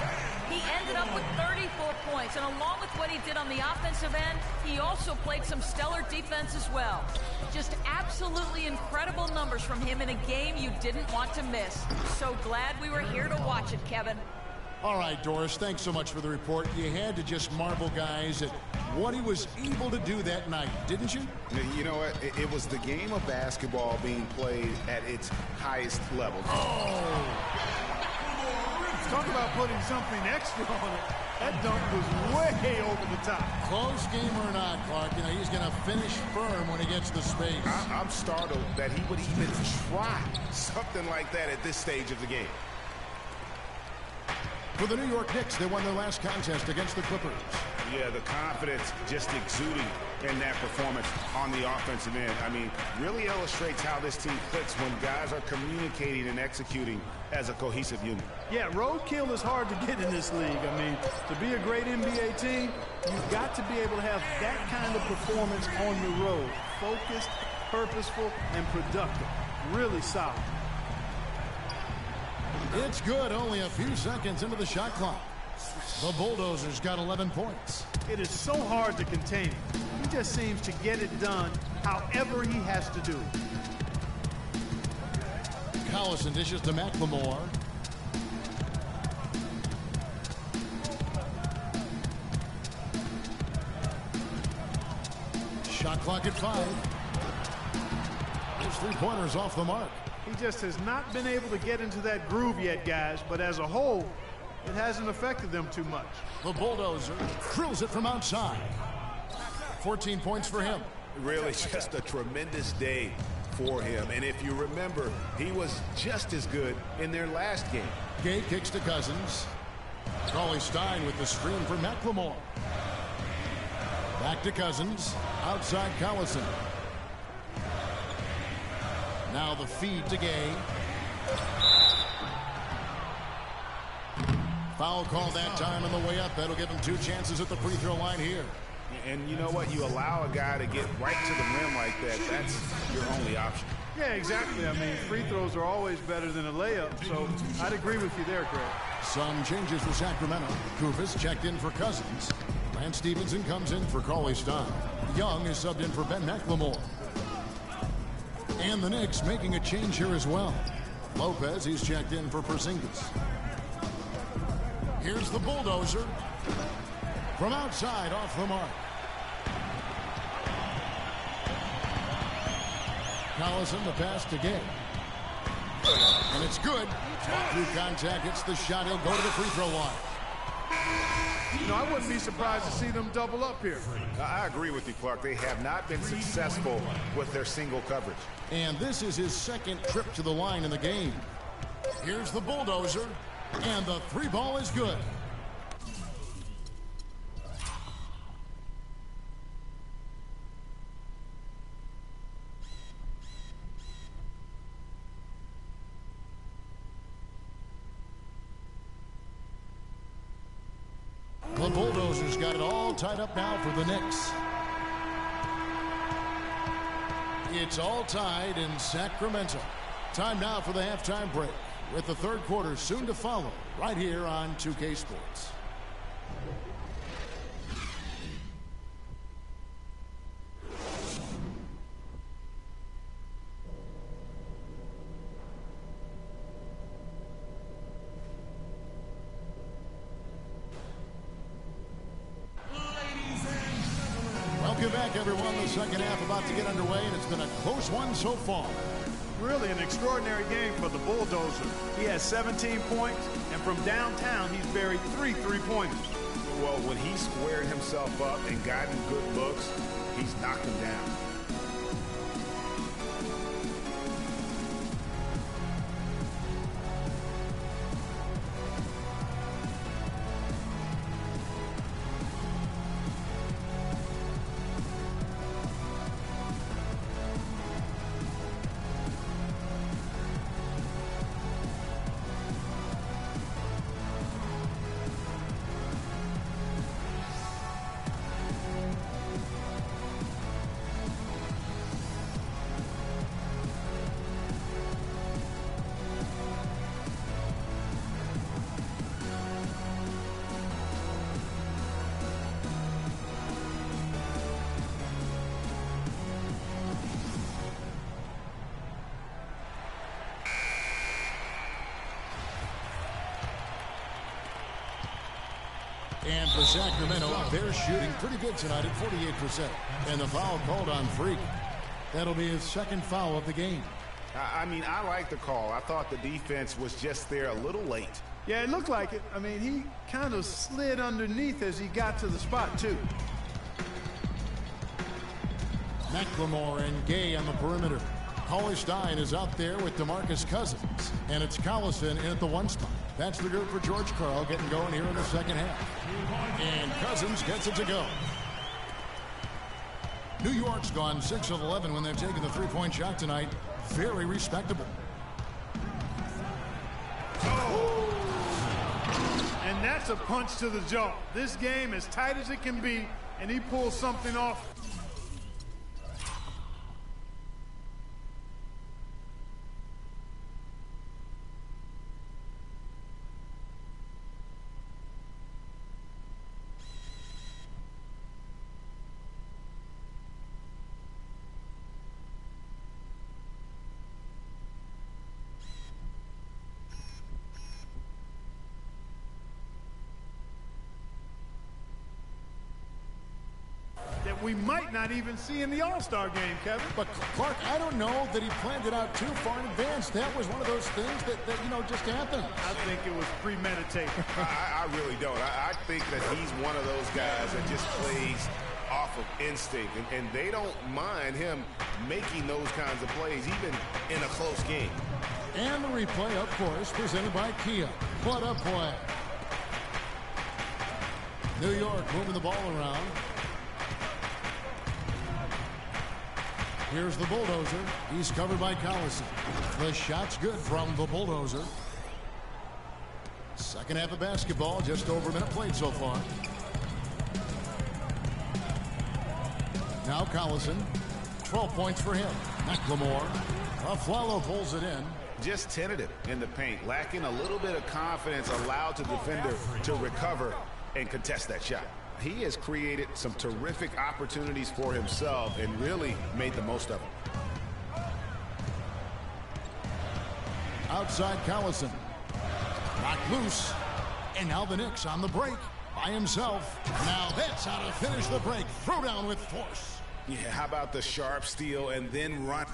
I: He ended up with 34 points, and along with what he did on the offensive end, he also played some stellar defense as well. Just absolutely incredible numbers from him in a game you didn't want to miss. So glad we were here to watch it, Kevin.
F: All right, Doris, thanks so much for the report. You had to just marvel, guys, at what he was able to do that night, didn't you?
G: You know what? It was the game of basketball being played at its highest level.
H: Oh! Talk about putting something extra on it. That dunk was way over the top.
F: Close game or not, Clark, you know, he's going to finish firm when he gets the space.
G: I'm startled that he would even try something like that at this stage of the game.
F: For the New York Knicks, they won their last contest against the Clippers.
G: Yeah, the confidence just exuding in that performance on the offensive end. I mean, really illustrates how this team clicks when guys are communicating and executing as a cohesive unit.
H: Yeah, roadkill is hard to get in this league. I mean, to be a great NBA team, you've got to be able to have that kind of performance on the road. Focused, purposeful, and productive. Really solid.
F: It's good, only a few seconds into the shot clock. The Bulldozers got 11 points.
H: It is so hard to contain him. He just seems to get it done however he has to do it.
F: Collison dishes to McLemore. Shot clock at 5. His three-pointers off the mark.
H: He just has not been able to get into that groove yet, guys, but as a whole, it hasn't affected them too much.
F: The Bulldozer drills it from outside. 14 points for him.
G: Really just a tremendous day for him. And if you remember, he was just as good in their last game.
F: Gay kicks to Cousins. Cauley-Stein with the screen for McLemore. Back to Cousins. Outside Collison. Now the feed to Gay. Foul call that time on the way up. That'll give him 2 chances at the free throw line here.
G: And you know what? You allow a guy to get right to the rim like that. That's your only option.
H: Yeah, exactly. I mean, free throws are always better than a layup, so I'd agree with you there, Greg.
F: Some changes for Sacramento. Kufis checked in for Cousins. Lance Stevenson comes in for Cauley-Stein. Young is subbed in for Ben McLemore. And the Knicks making a change here as well. Lopez, he's checked in for Porzingis. Here's the Bulldozer. From outside, off the mark. Collison, the pass to Gay. And it's good. Through contact, hits the shot. He'll go to the free throw line.
H: You know, I wouldn't be surprised to see them double up here.
G: I agree with you, Clark. They have not been successful with their single coverage.
F: And this is his second trip to the line in the game. Here's the Bulldozer. And the 3-ball is good. The Bulldozers got it all tied up now for the Knicks. It's all tied in Sacramento. Time now for the halftime break, with the third quarter soon to follow, right here on 2K Sports. Welcome back, everyone. The second half about to get underway, and it's been a close one so far.
H: Really an extraordinary game for the Bulldozer. He has 17 points, and from downtown, he's buried 3 three-pointers.
G: Well, when he squared himself up and gotten good looks, he's knocked him down.
F: for Sacramento. They're shooting pretty good tonight at 48%. And the foul called on Freak. That'll be his second foul of the game.
G: I mean, I like the call. I thought the defense was just there a little late.
H: Yeah, it looked like it. I mean, he kind of slid underneath as he got to the spot, too.
F: McLemore and Gay on the perimeter. Cauley-Stein is out there with DeMarcus Cousins. And it's Collison in at the 1 spot. That's the group for George Karl getting going here in the second half. And Cousins gets it to go. New York's gone 6 of 11 when they've taken the three-point shot tonight. Very respectable.
H: And that's a punch to the jaw. This game as tight as it can be, and he pulls something off. That we might not even see in the All-Star game, Kevin.
F: But Clark, I don't know that he planned it out too far in advance. That was one of those things that you know, just happened.
H: I think it was premeditated.
G: I really don't. I think that he's one of those guys that just plays off of instinct, and they don't mind him making those kinds of plays, even in a close game.
F: And the replay, of course, presented by Kia. What a play. New York moving the ball around. Here's the Bulldozer. He's covered by Collison. The shot's good from the Bulldozer. Second half of basketball, just over a minute played so far. Now Collison. 12 points for him. McLemore. Afflalo pulls it in.
G: Just tentative in the paint, lacking a little bit of confidence, allowed the defender to recover and contest that shot. He has created some terrific opportunities for himself and really made the most of them.
F: Outside Collison. Knocked loose. And now the Knicks on the break by himself. Now that's how to finish the break. Throw down with force.
G: Yeah, how about the sharp steal and then run?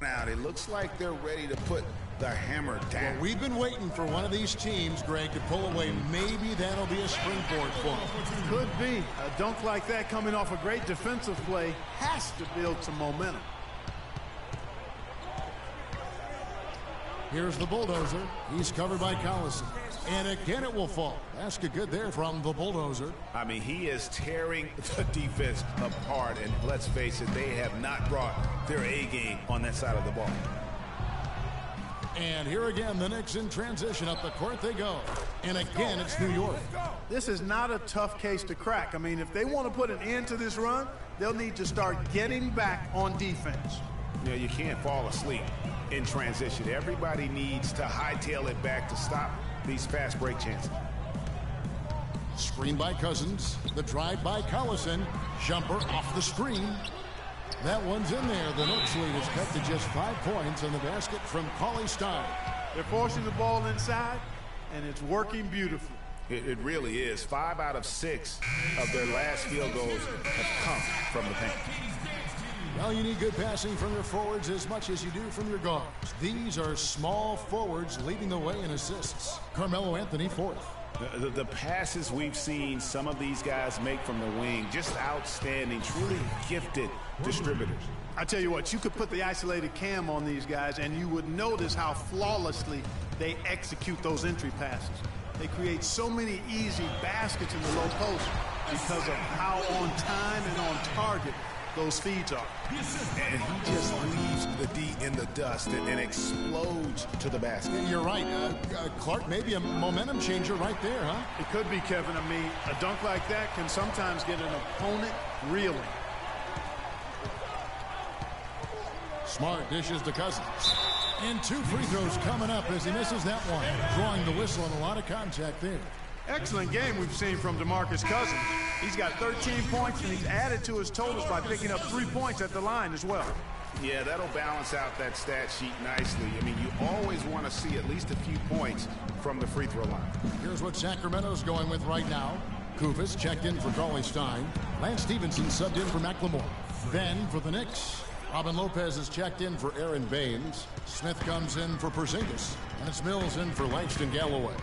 G: Now it looks like they're ready to put the hammer down.
F: Well, we've been waiting for one of these teams, Greg, to pull away. Maybe that'll be a springboard for them.
H: Could be. A dunk like that coming off a great defensive play has to build some momentum.
F: Here's the Bulldozer. He's covered by Collison. And again it will fall. Basket good there from the Bulldozer.
G: I mean, he is tearing the defense apart. And let's face it, they have not brought their A game on that side of the ball.
F: And here again, the Knicks in transition. Up the court they go. And again, it's New York.
H: This is not a tough case to crack. I mean, if they want to put an end to this run, they'll need to start getting back on defense.
G: You know, you can't fall asleep in transition. Everybody needs to hightail it back to stop these fast break chances.
F: Screen by Cousins. The drive by Collison. Jumper off the screen. That one's in there. The Knicks lead is cut to just 5 points on the basket from Cauley-Stein.
H: They're forcing the ball inside, and it's working beautifully.
G: It really is. 5 out of 6 of their last field goals have come from the paint.
F: Well, you need good passing from your forwards as much as you do from your guards. These are small forwards leading the way in assists. Carmelo Anthony fourth.
G: The passes we've seen some of these guys make from the wing, just outstanding, truly gifted distributors.
H: I tell you what, you could put the isolated cam on these guys and you would notice how flawlessly they execute those entry passes. They create so many easy baskets in the low post because of how on time and on target those feeds are.
G: And he just leaves the D in the dust and explodes to the basket.
F: You're right. Clark, maybe a momentum changer right there, huh?
H: It could be, Kevin. I mean, a dunk like that can sometimes get an opponent reeling.
F: Smart dishes to Cousins. And 2 free throws coming up as he misses that one. Drawing the whistle and a lot of contact there.
H: Excellent game we've seen from DeMarcus Cousins. He's got 13 points, and he's added to his totals by picking up 3 points at the line as well.
G: Yeah, that'll balance out that stat sheet nicely. I mean, you always want to see at least a few points from the free throw line.
F: Here's what Sacramento's going with right now. Kufis checked in for Cauley Stein. Lance Stevenson subbed in for McLemore. Then for the Knicks, Robin Lopez is checked in for Aaron Baines. Smith comes in for Porzingis. And it's Mills in for Langston Galloway.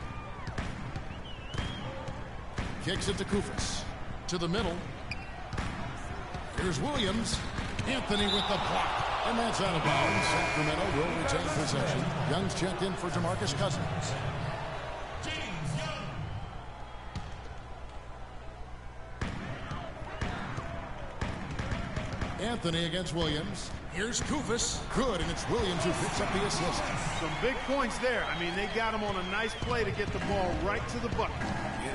F: Kicks it to Kufis. To the middle. Here's Williams. Anthony with the block. And that's out of bounds. Sacramento will retain possession. Young's checked in for DeMarcus Cousins. Anthony against Williams. Here's Kufis. Good, and it's Williams who picks up the assist.
H: Some big points there. I mean, they got him on a nice play to get the ball right to the bucket.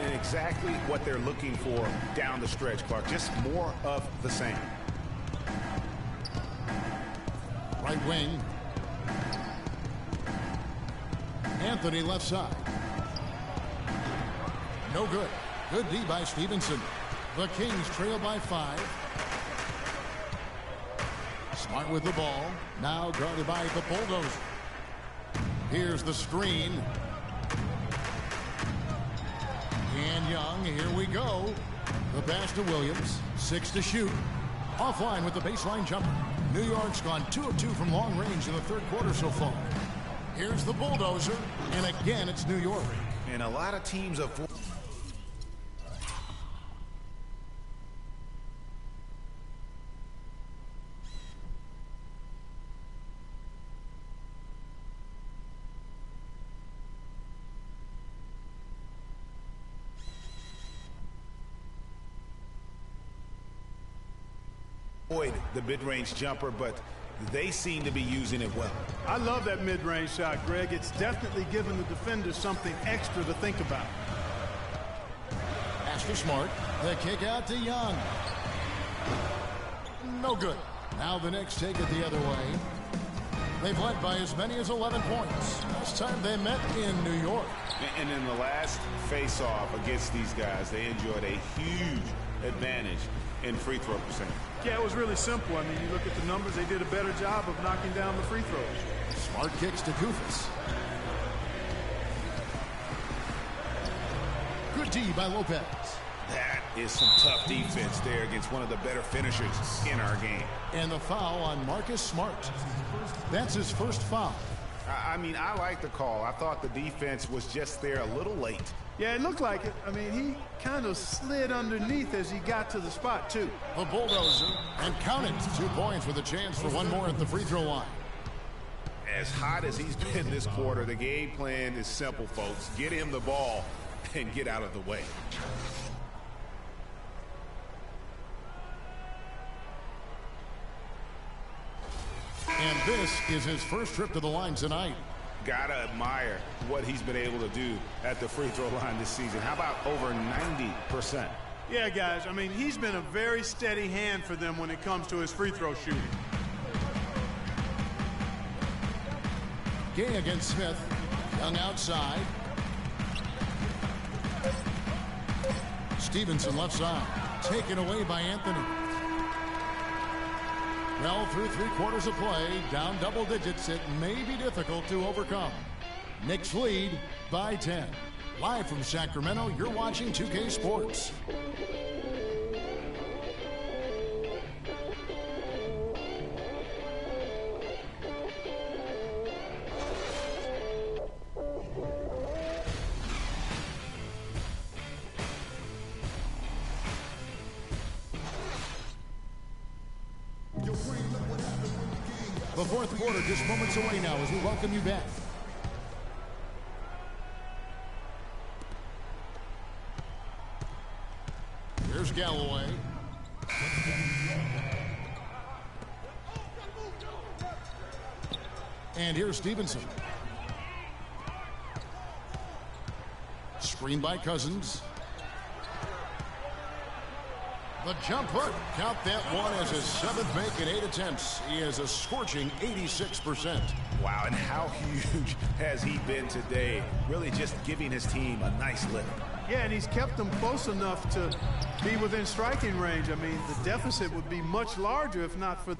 G: And exactly what they're looking for down the stretch, Clark. Just more of the same.
F: Right wing. Anthony left side. No good. Good D by Stevenson. The Kings trail by 5. Smart with the ball. Now guarded by the Bulldozer. Here's the screen. And Young, here we go. The pass to Williams. 6 to shoot. Offline with the baseline jumper. New York's gone 2 of 2 from long range in the third quarter so far. Here's the Bulldozer. And again, it's New York.
G: And a lot of teams have... the mid-range jumper, but they seem to be using it well.
H: I love that mid-range shot, Greg. It's definitely given the defenders something extra to think about.
F: Pass to Smart. The kick out to Young. No good. Now the Knicks take it the other way. They've led by as many as 11 points. Last time they met in New York.
G: And in the last face-off against these guys, they enjoyed a huge advantage in free throw percentage.
H: Yeah, it was really simple. I mean, you look at the numbers, they did a better job of knocking down the free throws.
F: Smart kicks to Kufis. Good D by Lopez.
G: That is some tough defense there against one of the better finishers in our game.
F: And the foul on Marcus Smart. That's his first foul.
G: I mean, I like the call. I thought the defense was just there a little late.
H: Yeah, it looked like it. I mean, he kind of slid underneath as he got to the spot, too.
F: The Bulldozer, and count it, 2 points with a chance for one more at the free throw line.
G: As hot as he's been this quarter, the game plan is simple, folks. Get him the ball and get out of the way.
F: And this is his first trip to the line tonight.
G: Gotta admire what he's been able to do at the free throw line this season. How about over 90%?
H: Yeah, guys, I mean, he's been a very steady hand for them when it comes to his free throw shooting.
F: Gay against Smith. Young outside. Stevenson left side. Taken away by Anthony. Well, through 3 quarters of play, down double digits, it may be difficult to overcome. Knicks lead by 10. Live from Sacramento, you're watching 2K Sports. The fourth quarter just moments away now as we welcome you back. Here's Galloway. And here's Stevenson. Screen by Cousins. The jump hook. Count that one as his 7th make in 8 attempts. He has a scorching 86%.
G: Wow, and how huge has he been today? Really just giving his team a nice lift.
H: Yeah, and he's kept them close enough to be within striking range. I mean, the deficit would be much larger if not for...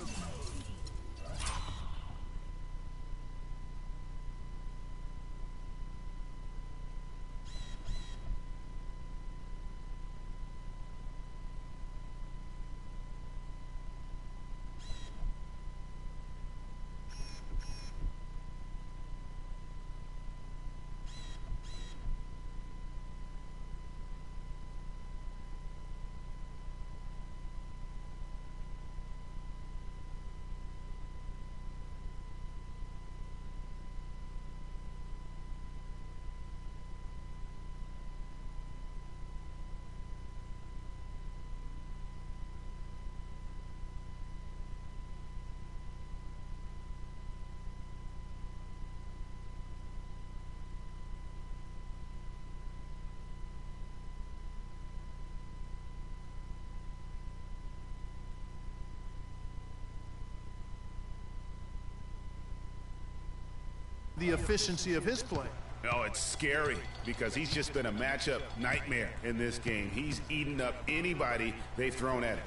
H: the efficiency of his play.
G: No, it's scary because he's just been a matchup nightmare in this game. He's eaten up anybody they've thrown at him.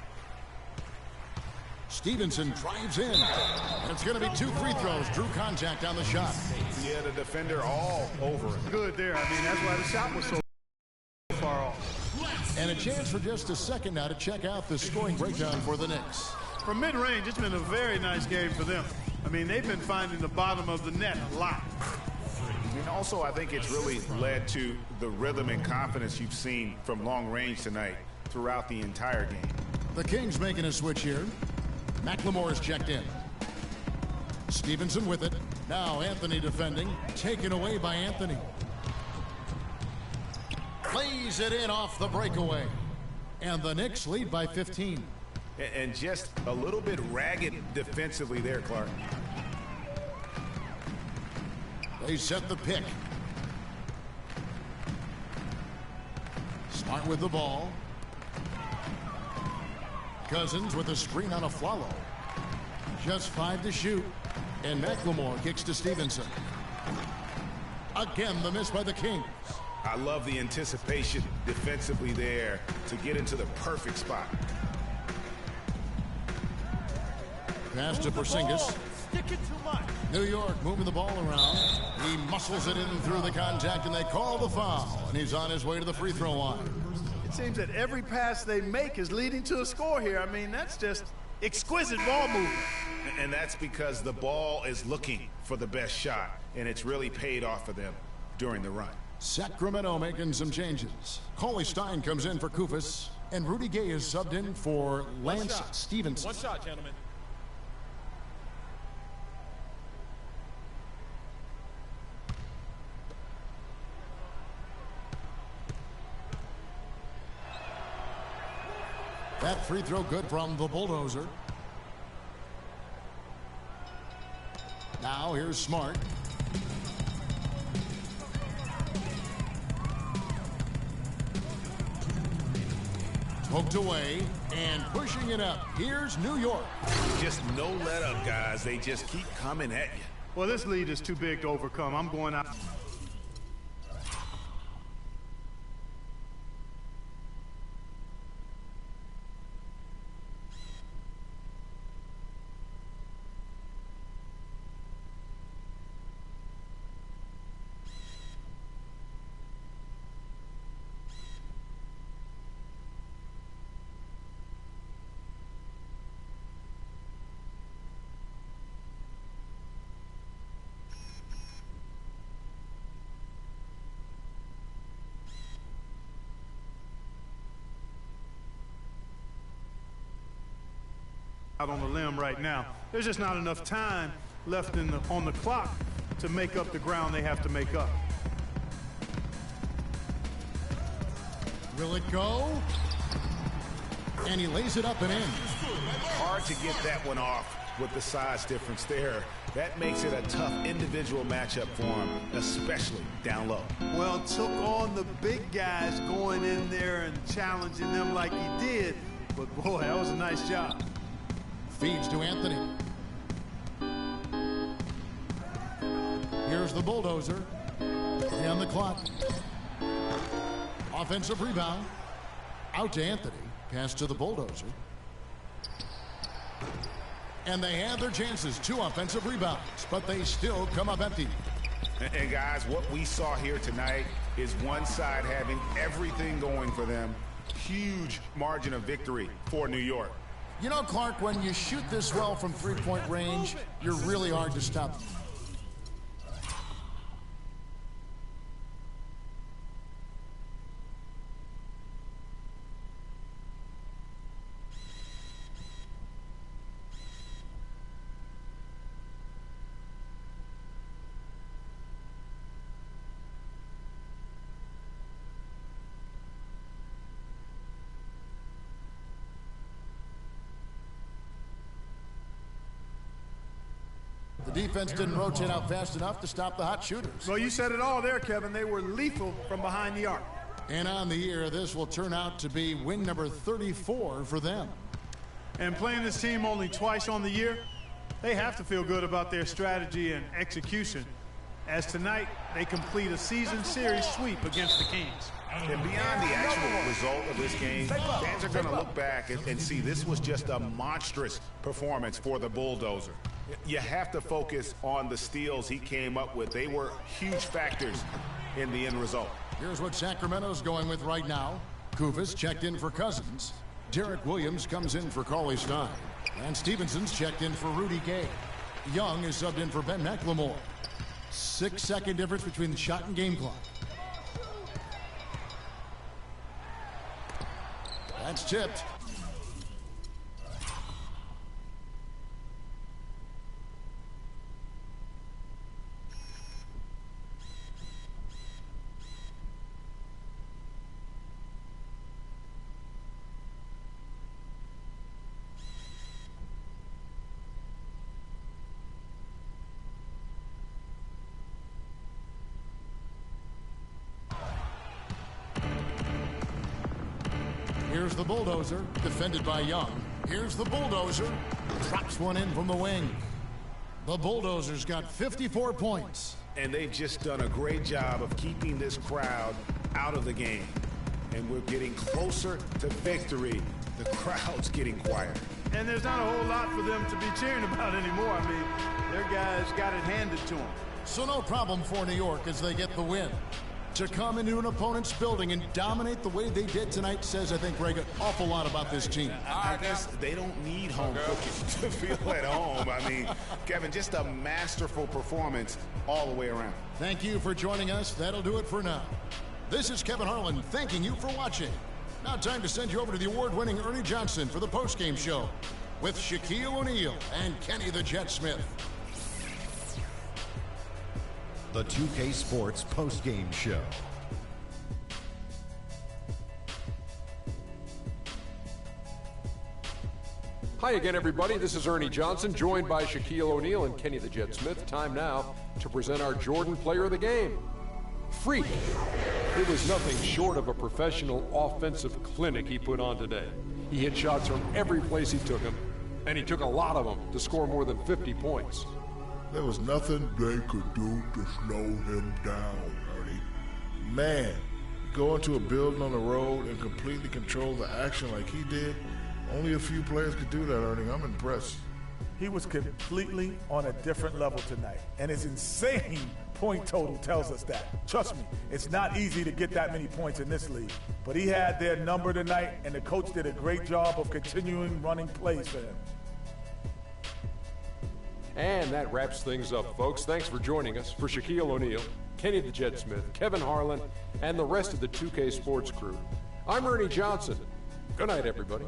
F: Stevenson drives in. And it's going to be 2 free throws. Drew contact on the shot.
G: Yeah, the defender all over it.
H: Good there. I mean, that's why the shot was so far off.
F: And a chance for just a second now to check out the scoring breakdown for the Knicks.
H: From mid-range, it's been a very nice game for them. I mean, they've been finding the bottom of the net a lot.
G: And also, I think it's really led to the rhythm and confidence you've seen from long range tonight throughout the entire game.
F: The Kings making a switch here. McLemore is checked in. Stevenson with it. Now Anthony defending. Taken away by Anthony. Plays it in off the breakaway. And the Knicks lead by 15.
G: And just a little bit ragged defensively there, Clark.
F: They set the pick. Smart with the ball. Cousins with a screen on Afflalo. Just 5 to shoot. And McLemore kicks to Stevenson. Again, the miss by the Kings.
G: I love the anticipation defensively there to get into the perfect spot.
F: Pass to Porzingis.
J: Stick it too much.
F: New York moving the ball around. He muscles it in through the contact, and they call the foul. And he's on his way to the free throw line.
H: It seems that every pass they make is leading to a score here. I mean, that's just exquisite ball movement.
G: And that's because the ball is looking for the best shot, and it's really paid off for them during the run.
F: Sacramento making some changes. Cauley Stein comes in for Koufos, and Rudy Gay is subbed in for Lance Stevenson.
L: One shot, gentlemen.
F: That free throw good from the Bulldozer. Now here's Smart. Poked away and pushing it up. Here's New York.
G: Just no let up, guys. They just keep coming at you.
H: Well, this lead is too big to overcome. I'm going out. Out on the limb right now. There's just not enough time left on the clock to make up the ground they have to make up.
F: Will it go? And he lays it up and in.
G: Hard to get that one off with the size difference there. That makes it a tough individual matchup for him, especially down low.
H: Well, took on the big guys going in there and challenging them like he did. but boy, that was a nice job.
F: Feeds to Anthony. Here's the bulldozer. And the clock. Offensive rebound. Out to Anthony. Pass to the bulldozer. And they have their chances. 2 offensive rebounds, but they still come up empty.
G: And guys, what we saw here tonight is one side having everything going for them. Huge margin of victory for New York.
F: You know, Clark, when you shoot this well from three-point range, you're really hard to stop. The defense didn't rotate out fast enough to stop the hot shooters.
H: Well, you said it all there, Kevin. They were lethal from behind the arc.
F: And on the year, this will turn out to be win number 34 for them.
H: And playing this team only twice on the year, they have to feel good about their strategy and execution. As tonight, they complete a season series sweep against the Kings.
G: And beyond the actual result of this game, fans are going to look back and see this was just a monstrous performance for the bulldozer. You have to focus on the steals he came up with. They were huge factors in the end result.
F: Here's what Sacramento's going with right now. Kufis checked in for Cousins. Derek Williams comes in for Cauley Stein. And Stevenson's checked in for Rudy Gay. Young is subbed in for Ben McLemore. 6-second difference between the shot and game clock. That's tipped. Here's the bulldozer, defended by Young. Here's the bulldozer, drops one in from the wing. The bulldozer's got 54 points.
G: And they've just done a great job of keeping this crowd out of the game. And we're getting closer to victory. The crowd's getting quieter.
H: And there's not a whole lot for them to be cheering about anymore. I mean, their guys got it handed to them.
F: So no problem for New York as they get the win. To come into an opponent's building and dominate the way they did tonight says, I think, Greg, an awful lot about this team.
G: I guess they don't need home cooking to feel at home. I mean, Kevin, just a masterful performance all the way around.
F: Thank you for joining us. That'll do it for now. This is Kevin Harlan thanking you for watching. Now time to send you over to the award-winning Ernie Johnson for the postgame show with Shaquille O'Neal and Kenny the Jet Smith.
B: The 2K Sports postgame show.
C: Hi again, everybody. This is Ernie Johnson, joined by Shaquille O'Neal and Kenny the Jet Smith. Time now to present our Jordan Player of the Game. Freak. It was nothing short of a professional offensive clinic he put on today. He hit shots from every place he took them, and he took a lot of them to score more than 50 points.
D: There was nothing they could do to slow him down, Ernie. Man, go into a building on the road and completely control the action like he did, only a few players could do that, Ernie. I'm impressed.
E: He was completely on a different level tonight, and his insane point total tells us that. Trust me, it's not easy to get that many points in this league, but he had their number tonight, and the coach did a great job of continuing running plays for him.
C: And that wraps things up, folks. Thanks for joining us. For Shaquille O'Neal, Kenny the Jet Smith, Kevin Harlan, and the rest of the 2K Sports crew, I'm Ernie Johnson. Good night, everybody.